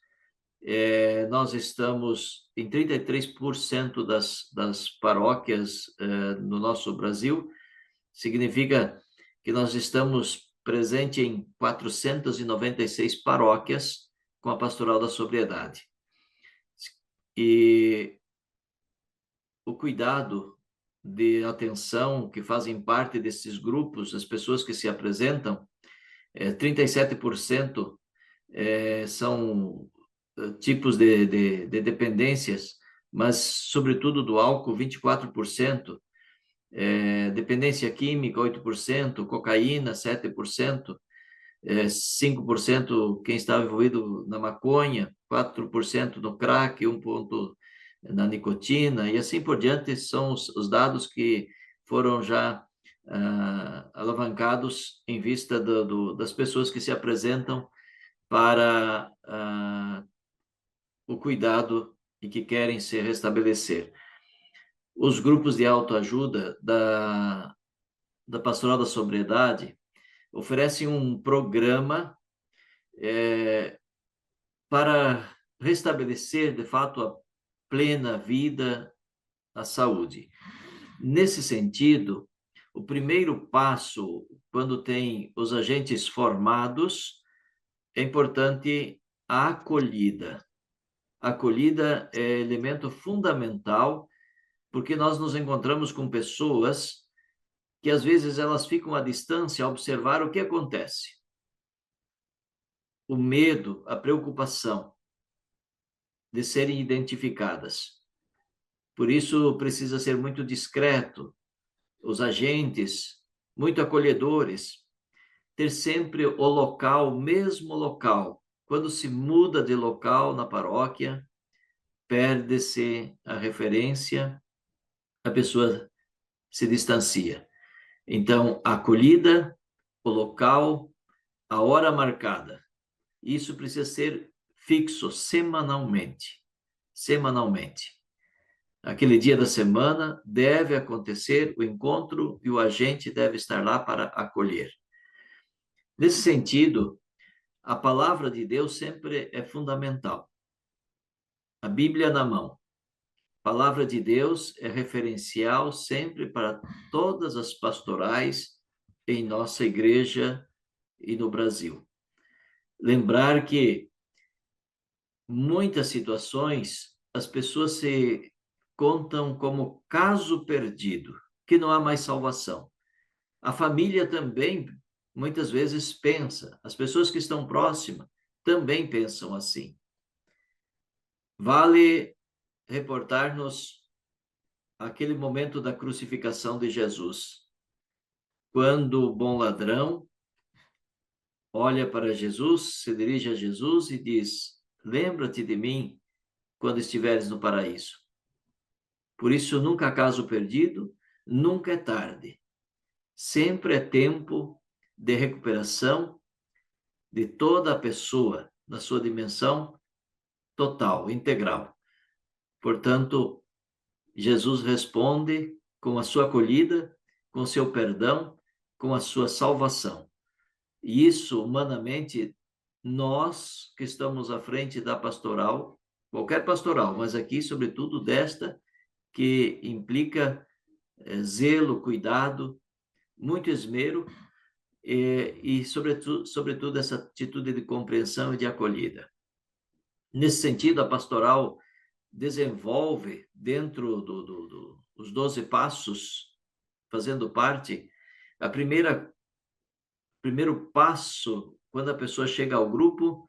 Nós estamos em 33% das paróquias no nosso Brasil. Significa que nós estamos presentes em 496 paróquias com a pastoral da sobriedade. E o cuidado de atenção que fazem parte desses grupos, as pessoas que se apresentam, 37% são tipos de dependências, mas, sobretudo, do álcool, 24%, dependência química, 8%, cocaína, 7%, 5% quem estava envolvido na maconha, 4% no crack, 1% na nicotina, e assim por diante, são os dados que foram já alavancados em vista das pessoas que se apresentam para o cuidado e que querem se restabelecer. Os grupos de autoajuda da Pastoral da Sobriedade oferecem um programa para restabelecer, de fato, a plena vida, a saúde. Nesse sentido, o primeiro passo, quando tem os agentes formados, é importante a acolhida. A acolhida é elemento fundamental, porque nós nos encontramos com pessoas que, às vezes, elas ficam à distância a observar o que acontece. O medo, a preocupação de serem identificadas. Por isso, precisa ser muito discreto, os agentes, muito acolhedores, ter sempre o local, o mesmo local. Quando se muda de local na paróquia, perde-se a referência, a pessoa se distancia. Então, a acolhida, o local, a hora marcada. Isso precisa ser fixo, semanalmente. semanalmente. Aquele dia da semana deve acontecer o encontro e o agente deve estar lá para acolher. Nesse sentido, a palavra de Deus sempre é fundamental. A Bíblia na mão. A palavra de Deus é referencial sempre para todas as pastorais em nossa igreja e no Brasil. Lembrar que muitas situações as pessoas se contam como caso perdido, que não há mais salvação. A família também muitas vezes pensa, as pessoas que estão próximas também pensam assim. Vale reportar-nos aquele momento da crucificação de Jesus, quando o bom ladrão olha para Jesus, se dirige a Jesus e diz: lembra-te de mim quando estiveres no paraíso. Por isso, nunca há caso perdido, nunca é tarde. Sempre é tempo de recuperação de toda a pessoa, na sua dimensão total, integral. Portanto, Jesus responde com a sua acolhida, com o seu perdão, com a sua salvação. E isso, humanamente, nós que estamos à frente da pastoral, qualquer pastoral, mas aqui, sobretudo, desta, que implica zelo, cuidado, muito esmero e sobretudo, essa atitude de compreensão e de acolhida. Nesse sentido, a pastoral desenvolve, dentro dos 12 passos, fazendo parte, primeiro passo, quando a pessoa chega ao grupo,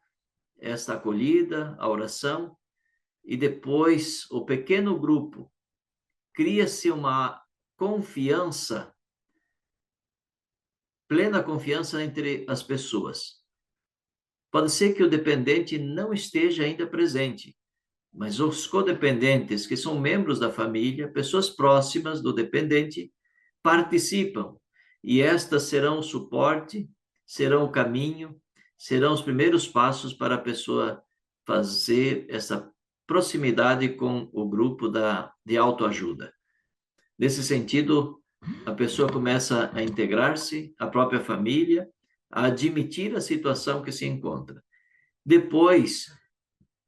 esta acolhida, a oração, e depois o pequeno grupo, cria-se uma confiança, plena confiança entre as pessoas. Pode ser que o dependente não esteja ainda presente, mas os codependentes, que são membros da família, pessoas próximas do dependente, participam. E estas serão o suporte, serão o caminho, serão os primeiros passos para a pessoa fazer essa proximidade com o grupo de autoajuda. Nesse sentido, a pessoa começa a integrar-se, a própria família, a admitir a situação que se encontra. Depois,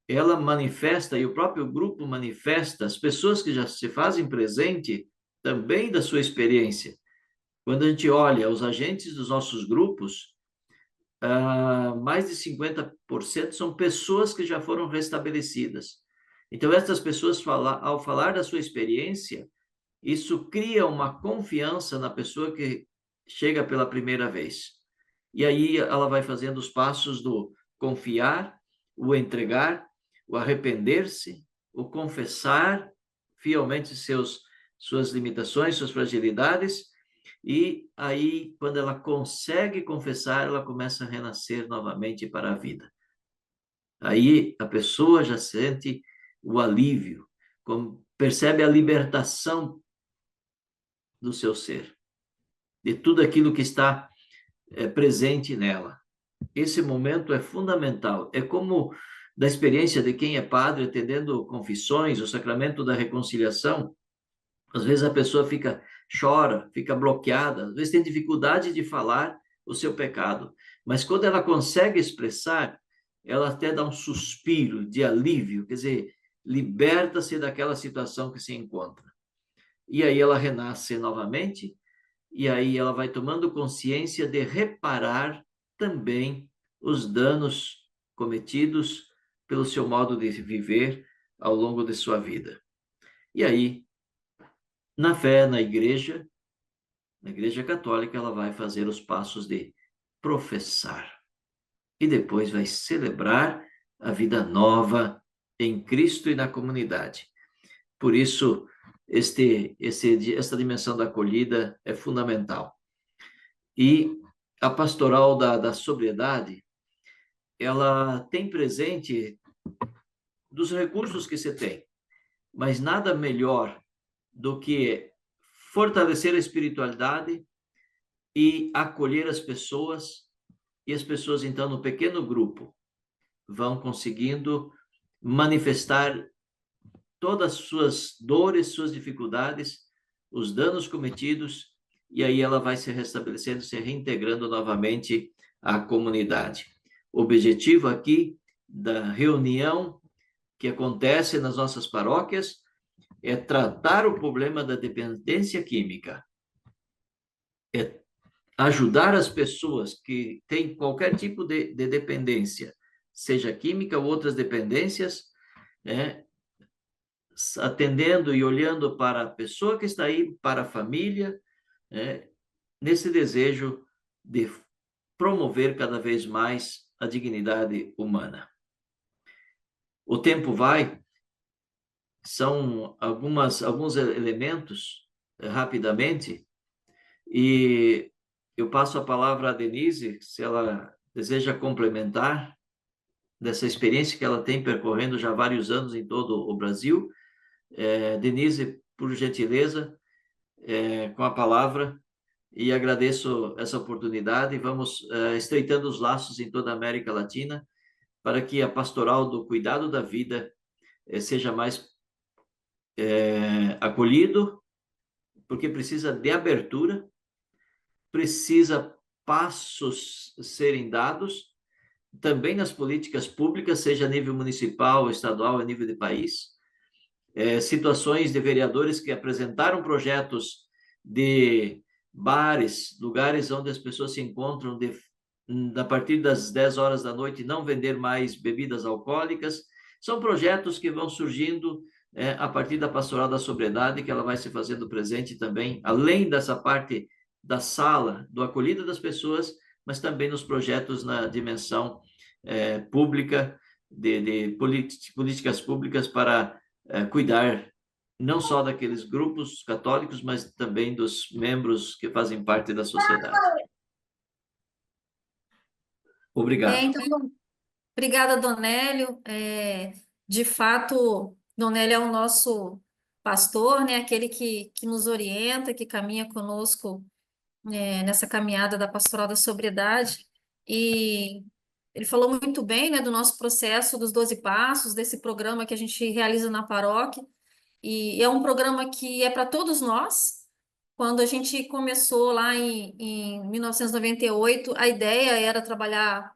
ela manifesta, e o próprio grupo manifesta, as pessoas que já se fazem presente também da sua experiência. Quando a gente olha os agentes dos nossos grupos, mais de 50% são pessoas que já foram restabelecidas. Então, essas pessoas, ao falar da sua experiência, isso cria uma confiança na pessoa que chega pela primeira vez. E aí ela vai fazendo os passos do confiar, o entregar, o arrepender-se, o confessar fielmente suas limitações, suas fragilidades, e aí, quando ela consegue confessar, ela começa a renascer novamente para a vida. Aí a pessoa já sente o alívio, percebe a libertação do seu ser, de tudo aquilo que está presente nela. Esse momento é fundamental. É como da experiência de quem é padre, atendendo confissões, o sacramento da reconciliação. Às vezes a pessoa chora, fica bloqueada, às vezes tem dificuldade de falar o seu pecado. Mas quando ela consegue expressar, ela até dá um suspiro de alívio, quer dizer, liberta-se daquela situação que se encontra. E aí ela renasce novamente, e aí ela vai tomando consciência de reparar também os danos cometidos pelo seu modo de viver ao longo de sua vida. E aí, na fé, na igreja católica, ela vai fazer os passos de professar. E depois vai celebrar a vida nova em Cristo e na comunidade. Por isso, essa dimensão da acolhida é fundamental. E a pastoral da sobriedade, ela tem presente dos recursos que você tem, mas nada melhor do que fortalecer a espiritualidade e acolher as pessoas, e as pessoas, então, no pequeno grupo, vão conseguindo manifestar todas as suas dores, suas dificuldades, os danos cometidos, e aí ela vai se restabelecendo, se reintegrando novamente à comunidade. O objetivo aqui da reunião que acontece nas nossas paróquias é tratar o problema da dependência química, é ajudar as pessoas que têm qualquer tipo de dependência, seja química ou outras dependências, né, atendendo e olhando para a pessoa que está aí, para a família, né, nesse desejo de promover cada vez mais a dignidade humana. O tempo vai, são alguns elementos, rapidamente, e eu passo a palavra à Denise, se ela deseja complementar dessa experiência que ela tem percorrendo já vários anos em todo o Brasil. Denise, por gentileza, com a palavra, e agradeço essa oportunidade. Vamos estreitando os laços em toda a América Latina para que a pastoral do cuidado da vida seja mais acolhido, porque precisa de abertura, precisa passos serem dados, também nas políticas públicas, seja a nível municipal, estadual, a nível de país. Situações de vereadores que apresentaram projetos de bares, lugares onde as pessoas se encontram a partir das 10 horas da noite, não vender mais bebidas alcoólicas. São projetos que vão surgindo a partir da Pastoral da Sobriedade, que ela vai se fazendo presente também, além dessa parte da sala, do acolhido das pessoas, mas também nos projetos na dimensão pública, de políticas públicas para cuidar não só daqueles grupos católicos, mas também dos membros que fazem parte da sociedade. Obrigado. Então, obrigada, Donélio. De fato, Donélio é o nosso pastor, né? Aquele que nos orienta, que caminha conosco nessa caminhada da Pastoral da Sobriedade. E ele falou muito bem, né, do nosso processo dos 12 Passos, desse programa que a gente realiza na paróquia. E é um programa que é para todos nós. Quando a gente começou lá em 1998, a ideia era trabalhar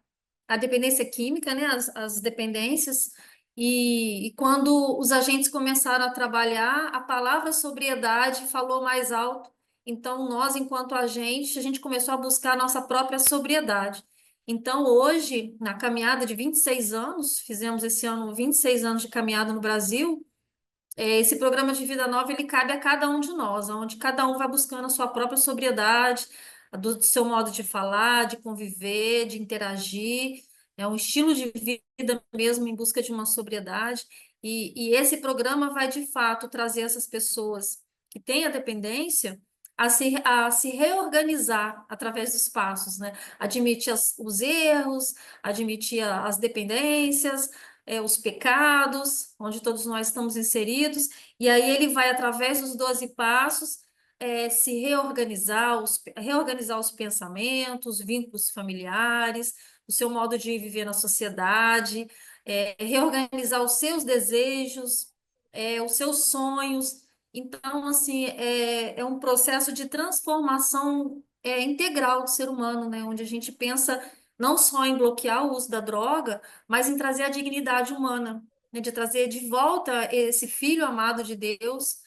a dependência química, né, as dependências, e quando os agentes começaram a trabalhar, a palavra sobriedade falou mais alto. Então, nós, enquanto agente, a gente começou a buscar a nossa própria sobriedade. Então, hoje, na caminhada de 26 anos, fizemos esse ano 26 anos de caminhada no Brasil. Esse programa de vida nova, ele cabe a cada um de nós, onde cada um vai buscando a sua própria sobriedade, do seu modo de falar, de conviver, de interagir, é um estilo de vida mesmo em busca de uma sobriedade, e esse programa vai, de fato, trazer essas pessoas que têm a dependência a se reorganizar através dos passos, né? Admitir os erros, admitir as dependências, os pecados, onde todos nós estamos inseridos, e aí ele vai, através dos 12 passos, se reorganizar os pensamentos, vínculos familiares, o seu modo de viver na sociedade, reorganizar os seus desejos, os seus sonhos. Então, assim, é um processo de transformação integral do ser humano, né? Onde a gente pensa não só em bloquear o uso da droga, mas em trazer a dignidade humana, né? De trazer de volta esse filho amado de Deus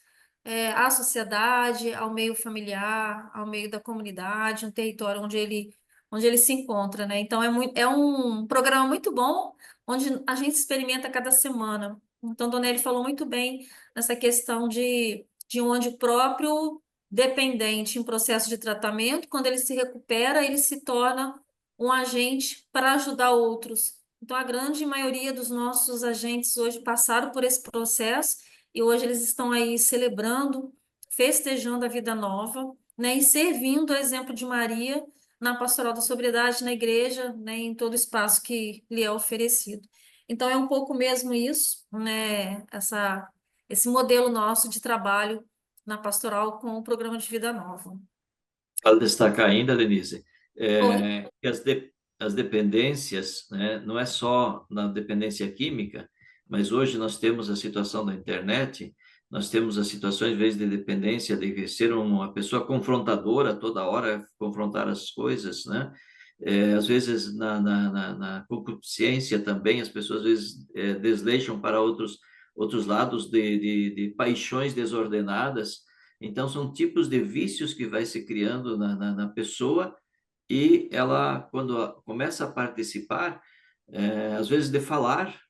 à sociedade, ao meio familiar, ao meio da comunidade, um território onde ele se encontra, né? Então, é um programa muito bom, onde a gente experimenta cada semana. Então, Donelli falou muito bem nessa questão de onde o próprio dependente em processo de tratamento, quando ele se recupera, ele se torna um agente para ajudar outros. Então, a grande maioria dos nossos agentes hoje passaram por esse processo e hoje eles estão aí celebrando, festejando a vida nova, né, e servindo o exemplo de Maria na pastoral da sobriedade, na igreja, né, em todo o espaço que lhe é oferecido. Então, é um pouco mesmo isso, né, esse modelo nosso de trabalho na pastoral com o programa de vida nova. Vale destacar ainda, Denise, Oi? que as dependências, né, não é só na dependência química, mas hoje nós temos a situação da internet, nós temos as situações, às vezes, de dependência, de ser uma pessoa confrontadora, toda hora confrontar as coisas, né? Às vezes, na concupiscência também, as pessoas, às vezes, desleixam para outros lados de paixões desordenadas. Então, são tipos de vícios que vai se criando na pessoa, e ela, quando começa a participar, às vezes de falar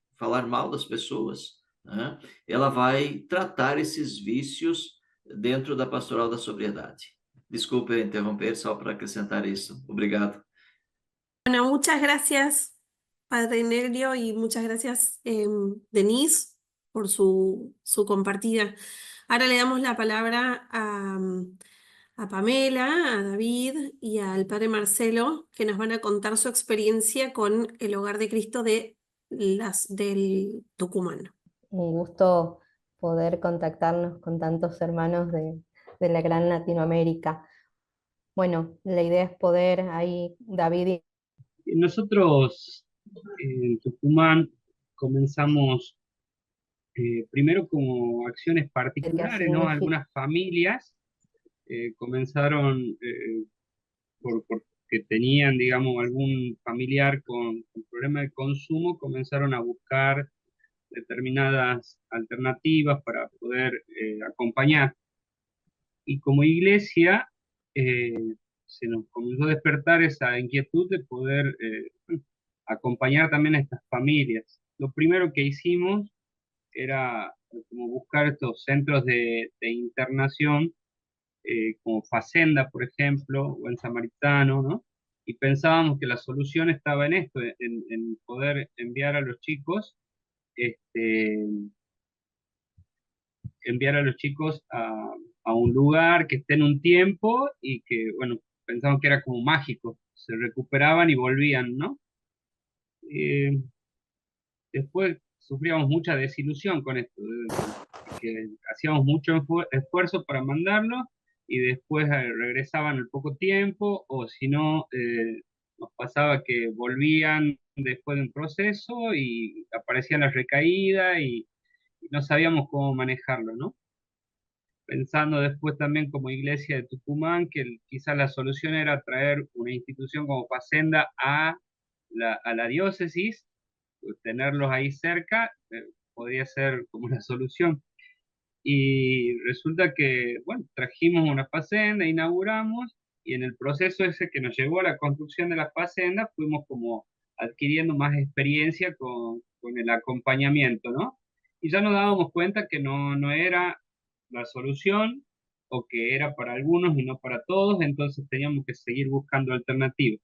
mal das pessoas, né? Ela vai tratar esses vícios dentro da pastoral da sobriedade. Desculpe interromper, só para acrescentar isso. Obrigado. Bueno, muchas gracias, Padre Nerdio, y muchas gracias, Denise, por su compartida. Ahora le damos la palabra a Pamela, a David y al Padre Marcelo, que nos van a contar su experiencia con el Hogar de Cristo del Tucumán. Un gusto poder contactarnos con tantos hermanos de la gran Latinoamérica. Bueno, la idea es poder ahí, David. Nosotros en Tucumán comenzamos primero como acciones particulares, ¿no? Algunas familias comenzaron porque tenían, digamos, algún familiar con problema de consumo, comenzaron a buscar determinadas alternativas para poder acompañar. Y como iglesia se nos comenzó a despertar esa inquietud de poder acompañar también a estas familias. Lo primero que hicimos era como buscar estos centros de internación, como Facenda, por ejemplo, o en Samaritano, ¿no? Y pensábamos que la solución estaba en esto, en poder enviar a los chicos, a un lugar que estén un tiempo y que, bueno, pensamos que era como mágico, se recuperaban y volvían, ¿no? Después sufríamos mucha desilusión con esto, que hacíamos mucho esfuerzo para mandarlo y después regresaban al poco tiempo, o si no, nos pasaba que volvían después de un proceso y aparecían las recaídas y no sabíamos cómo manejarlo, ¿no? Pensando después también como iglesia de Tucumán, que quizás la solución era traer una institución como Facenda a la diócesis, pues tenerlos ahí cerca, podría ser como una solución. Y resulta que, bueno, trajimos una facenda, inauguramos, y en el proceso ese que nos llevó a la construcción de la facenda, fuimos como adquiriendo más experiencia con el acompañamiento, ¿no? Y ya nos dábamos cuenta que no era la solución, o que era para algunos y no para todos, entonces teníamos que seguir buscando alternativas.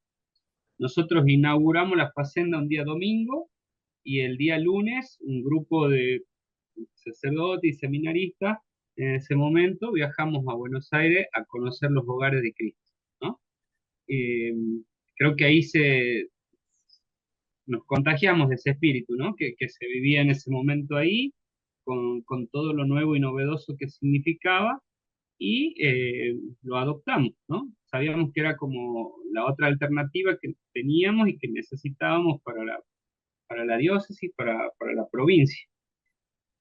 Nosotros inauguramos la facenda un día domingo, y el día lunes un grupo de sacerdotes y seminaristas, en ese momento viajamos a Buenos Aires a conocer los hogares de Cristo, ¿no? Creo que ahí nos contagiamos de ese espíritu, ¿no? Que se vivía en ese momento ahí, con todo lo nuevo y novedoso que significaba, y lo adoptamos, ¿no? Sabíamos que era como la otra alternativa que teníamos y que necesitábamos para la diócesis, para la provincia.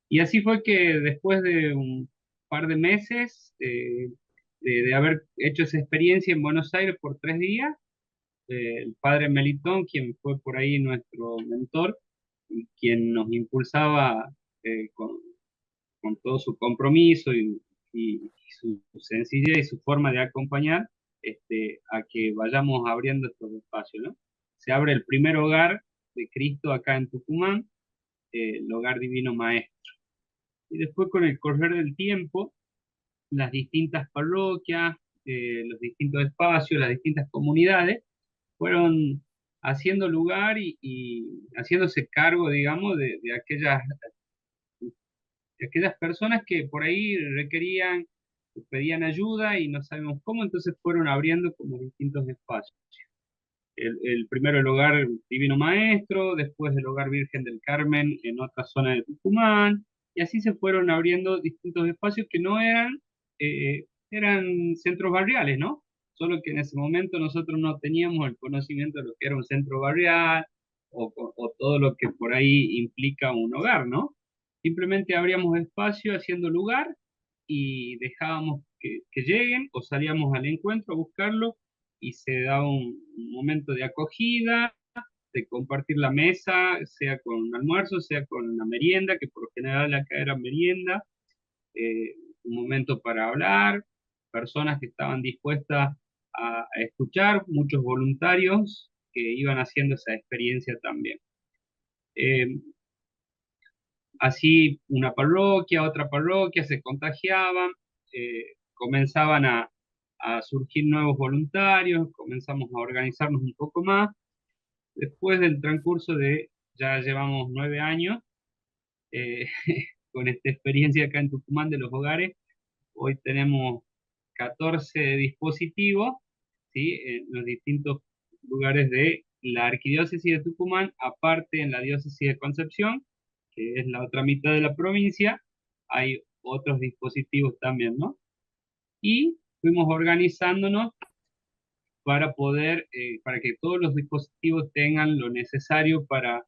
Y así fue que después de un par de meses de haber hecho esa experiencia en Buenos Aires por 3 días, el padre Melitón, quien fue por ahí nuestro mentor y quien nos impulsaba con todo su compromiso y su sencillez y su forma de acompañar, a que vayamos abriendo estos espacios, ¿no? Se abre el primer hogar de Cristo acá en Tucumán, el Hogar Divino Maestro. Y después, con el correr del tiempo, las distintas parroquias, los distintos espacios, las distintas comunidades fueron haciendo lugar y haciéndose cargo, digamos, de aquellas personas que por ahí requerían, pedían ayuda y no sabemos cómo, entonces fueron abriendo como distintos espacios. El primero el Hogar Divino Maestro, después el Hogar Virgen del Carmen en otra zona de Tucumán, y así se fueron abriendo distintos espacios que no eran centros barriales, ¿no? Solo que en ese momento nosotros no teníamos el conocimiento de lo que era un centro barrial, o todo lo que por ahí implica un hogar, ¿no? Simplemente abríamos espacio haciendo lugar y dejábamos que lleguen o salíamos al encuentro a buscarlo y se daba un momento de acogida, de compartir la mesa, sea con un almuerzo, sea con una merienda, que por lo general acá era merienda, un momento para hablar, personas que estaban dispuestas a escuchar, muchos voluntarios que iban haciendo esa experiencia también. Así una parroquia, otra parroquia se contagiaban, comenzaban a surgir nuevos voluntarios, comenzamos a organizarnos un poco más. Después del transcurso de, ya llevamos 9 años eh, con esta experiencia acá en Tucumán de los hogares, hoy tenemos 14 dispositivos, ¿sí? En los distintos lugares de la Arquidiócesis de Tucumán, aparte en la Diócesis de Concepción, que es la otra mitad de la provincia, hay otros dispositivos también, ¿no? Y fuimos organizándonos para poder, para que todos los dispositivos tengan lo necesario para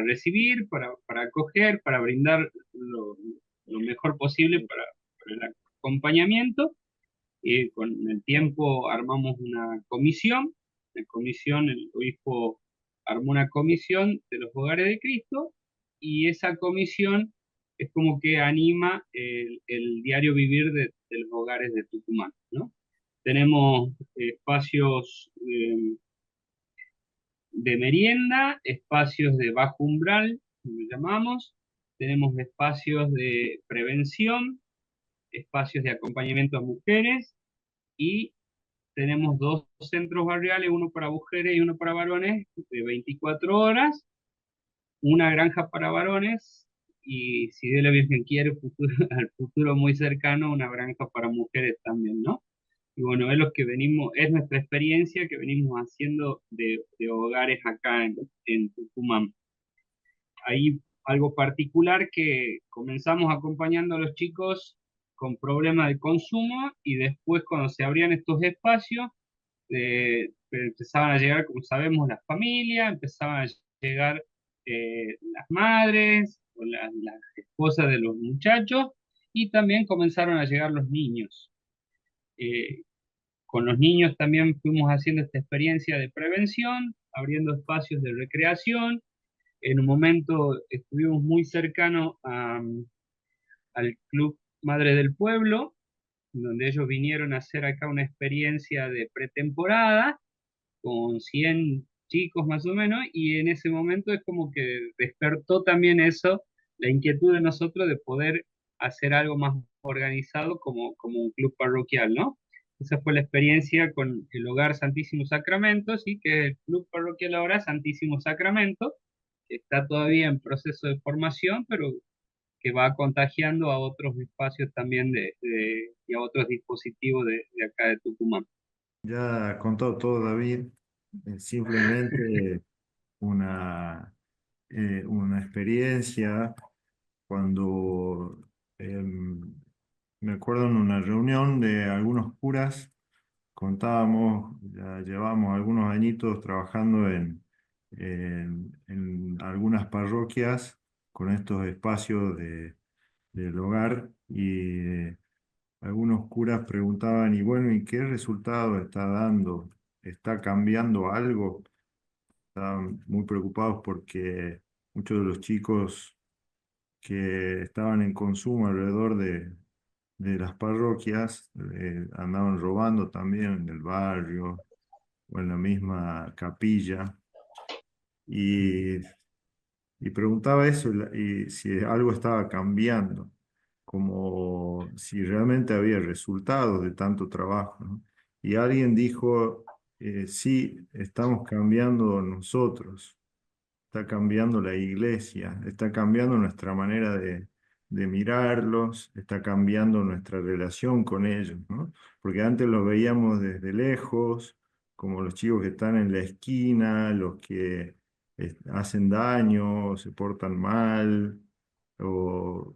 recibir, para acoger, para brindar lo mejor posible para el acompañamiento. Con el tiempo armamos una comisión, el obispo armó una comisión de los hogares de Cristo, y esa comisión es como que anima el diario vivir de los hogares de Tucumán, ¿no? Tenemos espacios de merienda, espacios de bajo umbral, como llamamos, tenemos espacios de prevención, espacios de acompañamiento a mujeres, y tenemos 2 centros barriales, uno para mujeres y uno para varones, de 24 horas, una granja para varones, y si Dios la Virgen quiere, al futuro muy cercano, una granja para mujeres también, ¿no? Y bueno, es lo que venimos, es nuestra experiencia que venimos haciendo de hogares acá en Tucumán. Hay algo particular que comenzamos acompañando a los chicos con problemas de consumo, y después cuando se abrían estos espacios, empezaban a llegar, como sabemos, las familias, empezaban a llegar las madres o las esposas de los muchachos, y también comenzaron a llegar los niños. Con los niños también fuimos haciendo esta experiencia de prevención, abriendo espacios de recreación. En un momento estuvimos muy cercanos al Club Madre del Pueblo, donde ellos vinieron a hacer acá una experiencia de pretemporada con 100 chicos más o menos, y en ese momento es como que despertó también eso, la inquietud de nosotros de poder hacer algo más organizado como un club parroquial, ¿no? Esa fue la experiencia con el Hogar Santísimo Sacramento, ¿sí? Que es el club parroquial ahora Santísimo Sacramento, que está todavía en proceso de formación, pero que va contagiando a otros espacios también y a otros dispositivos de acá de Tucumán. Ya ha contado todo David, simplemente una experiencia cuando me acuerdo en una reunión de algunos curas, contábamos, ya llevamos algunos añitos trabajando en algunas parroquias con estos espacios del hogar, y algunos curas preguntaban, y bueno, ¿y qué resultado está dando? ¿Está cambiando algo? Estaban muy preocupados porque muchos de los chicos que estaban en consumo alrededor de las parroquias andaban robando también en el barrio o en la misma capilla. Y, y preguntaba eso, y si algo estaba cambiando, como si realmente había resultados de tanto trabajo, ¿no? Y alguien dijo, sí, estamos cambiando nosotros, está cambiando la iglesia, está cambiando nuestra manera de mirarlos, está cambiando nuestra relación con ellos, ¿no? Porque antes los veíamos desde lejos, como los chicos que están en la esquina, los que hacen daño, se portan mal, o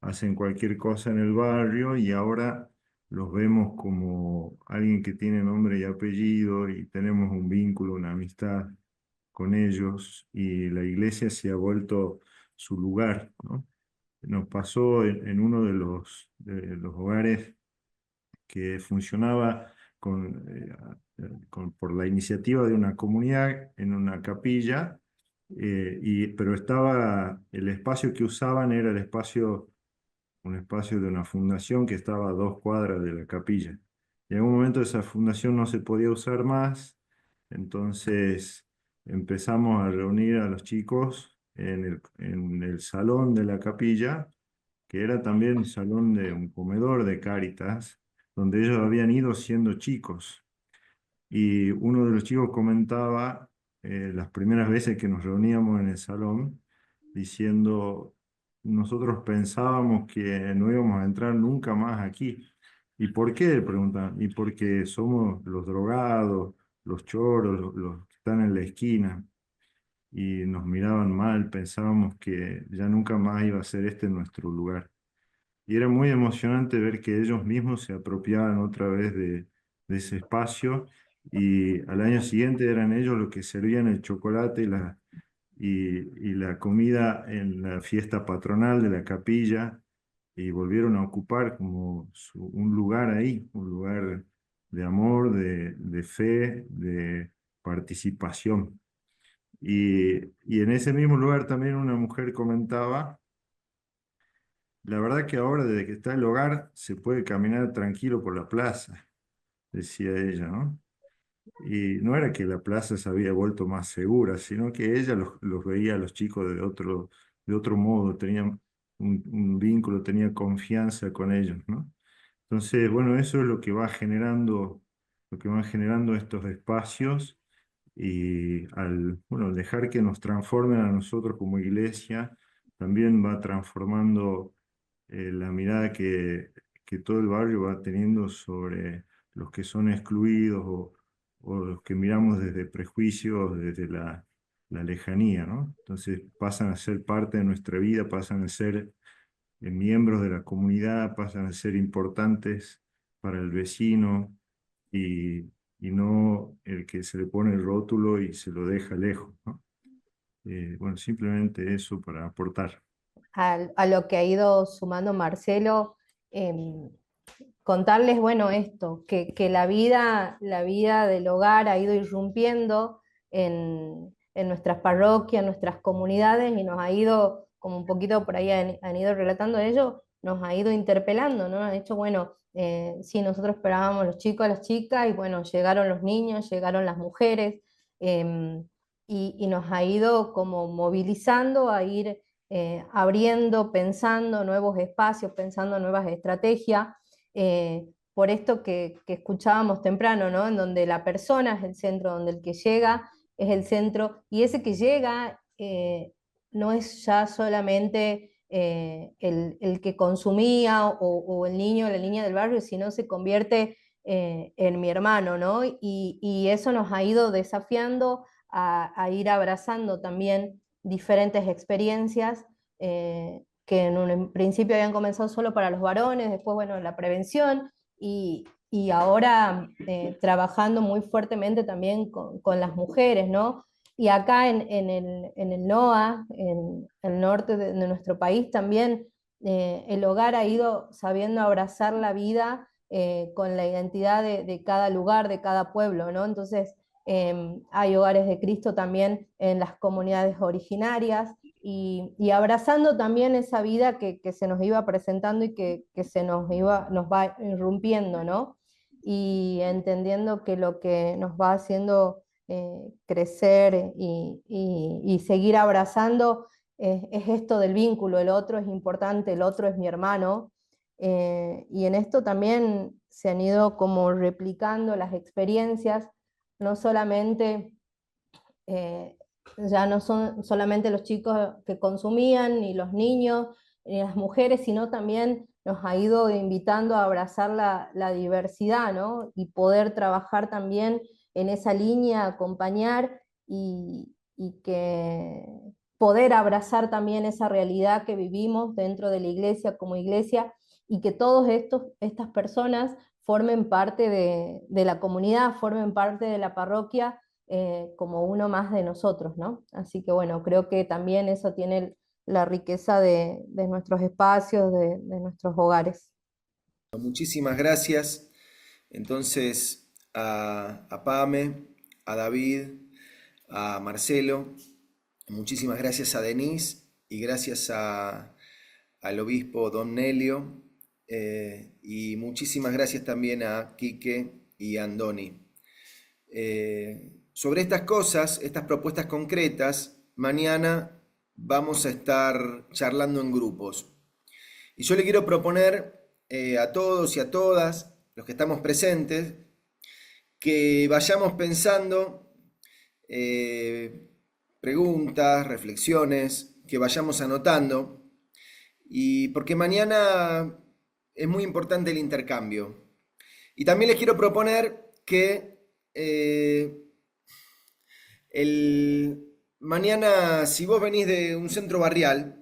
hacen cualquier cosa en el barrio, y ahora los vemos como alguien que tiene nombre y apellido y tenemos un vínculo, una amistad. con ellos y la iglesia se ha vuelto su lugar, ¿no? Nos pasó en uno de los hogares que funcionaba por la iniciativa de una comunidad en una capilla, pero el espacio que usaban era un espacio de una fundación que estaba a 2 cuadras de la capilla. Y en algún momento esa fundación no se podía usar más, entonces empezamos a reunir a los chicos en el salón de la capilla, que era también un salón de un comedor de Cáritas, donde ellos habían ido siendo chicos. Y uno de los chicos comentaba las primeras veces que nos reuníamos en el salón, diciendo, nosotros pensábamos que no íbamos a entrar nunca más aquí. ¿Y por qué? Preguntan. Y porque somos los drogados, los choros, los que están en la esquina. Y nos miraban mal, pensábamos que ya nunca más iba a ser este nuestro lugar. Y era muy emocionante ver que ellos mismos se apropiaban otra vez de ese espacio, y al año siguiente eran ellos los que servían el chocolate y la comida en la fiesta patronal de la capilla, y volvieron a ocupar como un lugar ahí, un lugar de amor, de fe, de participación. Y en ese mismo lugar también una mujer comentaba, la verdad que ahora desde que está el hogar se puede caminar tranquilo por la plaza, decía ella, ¿no? Y no era que la plaza se había vuelto más segura, sino que ella los veía a los chicos de otro modo, tenía un vínculo, tenía confianza con ellos, ¿no? Entonces, bueno, eso es lo que van generando estos espacios, y bueno, dejar que nos transformen a nosotros como iglesia, también va transformando la mirada que todo el barrio va teniendo sobre los que son excluidos o los que miramos desde prejuicios, desde la lejanía, ¿no? Entonces pasan a ser parte de nuestra vida, pasan a ser miembros de la comunidad, pasan a ser importantes para el vecino, y, y no el que se le pone el rótulo y se lo deja lejos, ¿no? Bueno, simplemente eso para aportar. A lo que ha ido sumando Marcelo, contarles, bueno, esto, que la vida del hogar ha ido irrumpiendo en nuestras parroquias, en nuestras comunidades, y nos ha ido, como un poquito por ahí han ido relatando ellos, nos ha ido interpelando, ¿no? Nos ha dicho, bueno, sí, nosotros esperábamos los chicos, las chicas, y bueno, llegaron los niños, llegaron las mujeres, y nos ha ido como movilizando a ir abriendo, pensando nuevos espacios, pensando nuevas estrategias, por esto que escuchábamos temprano, ¿no? En donde la persona es el centro, donde el que llega es el centro, y ese que llega no es ya solamente el que consumía o el niño o la niña del barrio, sino se convierte en mi hermano, ¿no? Y eso nos ha ido desafiando a ir abrazando también diferentes experiencias que en un principio habían comenzado solo para los varones, después, bueno, la prevención, y ahora trabajando muy fuertemente también con las mujeres, ¿no? Y acá en el NOA, en el norte de nuestro país, también el hogar ha ido sabiendo abrazar la vida con la identidad de cada lugar, de cada pueblo, ¿no? Entonces, hay hogares de Cristo también en las comunidades originarias, y abrazando también esa vida que se nos iba presentando y que nos va irrumpiendo, ¿no? Y entendiendo que lo que nos va haciendo crecer y seguir abrazando es esto del vínculo, el otro es importante, el otro es mi hermano, y en esto también se han ido como replicando las experiencias, no solamente ya no son solamente los chicos que consumían, ni los niños, ni las mujeres, sino también nos ha ido invitando a abrazar la diversidad, ¿no? Y poder trabajar también en esa línea, acompañar y que poder abrazar también esa realidad que vivimos dentro de la iglesia como iglesia, y que todas estas personas formen parte de la comunidad, formen parte de la parroquia, como uno más de nosotros, ¿no? Así que bueno, creo que también eso tiene la riqueza de nuestros espacios, de nuestros hogares. Muchísimas gracias. Entonces, a Pame, a David, a Marcelo, muchísimas gracias a Denise y gracias al obispo Don Nelio, y muchísimas gracias también a Quique y a Andoni. Sobre estas cosas, estas propuestas concretas, mañana vamos a estar charlando en grupos. Y yo le quiero proponer a todos y a todas, los que estamos presentes, que vayamos pensando preguntas, reflexiones, que vayamos anotando, y porque mañana es muy importante el intercambio. Y también les quiero proponer que mañana, si vos venís de un centro barrial,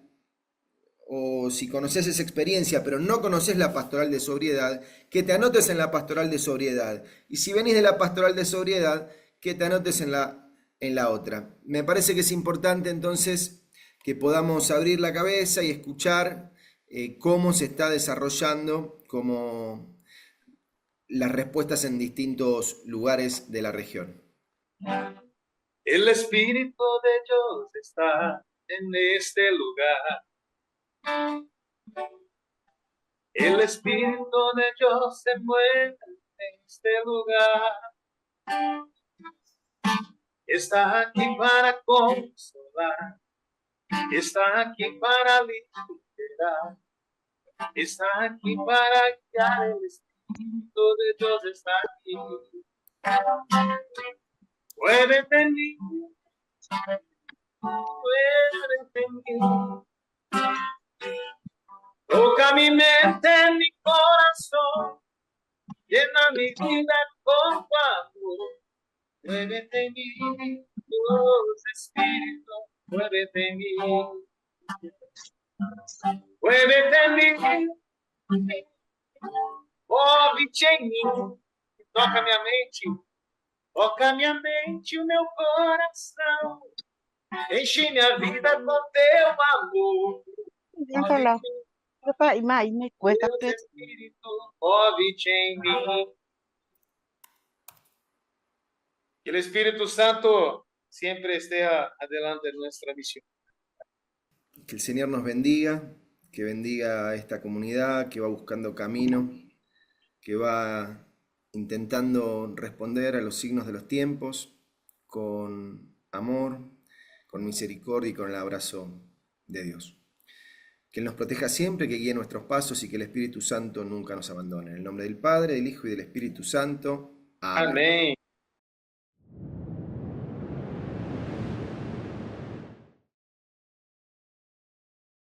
o si conoces esa experiencia, pero no conoces la pastoral de sobriedad, que te anotes en la pastoral de sobriedad. Y si venís de la pastoral de sobriedad, que te anotes en la otra. Me parece que es importante entonces que podamos abrir la cabeza y escuchar cómo se está desarrollando como las respuestas en distintos lugares de la región. El Espíritu de Dios está en este lugar. El Espíritu de Dios se mueve en este lugar. Está aquí para consolar. Está aquí para liberar. Está aquí para guiar. El Espíritu de Dios está aquí. Muévete en mí. Muévete en mí. Toca mi mente, mi corazón, llena mi vida con tu amor. Muévete en mí, Dios Espíritu, muévete en mí. Muévete en mí, oh, vive em mim, toca minha mente, o meu coração, enche minha vida com teu amor. Dentro de la y me cuesta que Espíritu, oh, vive em mí. Que el Espíritu Santo siempre esté adelante de nuestra misión. Que el Señor nos bendiga, que bendiga a esta comunidad que va buscando camino, que va intentando responder a los signos de los tiempos con amor, con misericordia y con el abrazo de Dios. Que Él nos proteja siempre, que guíe nuestros pasos y que el Espíritu Santo nunca nos abandone. En el nombre del Padre, del Hijo y del Espíritu Santo. Amén. Amén.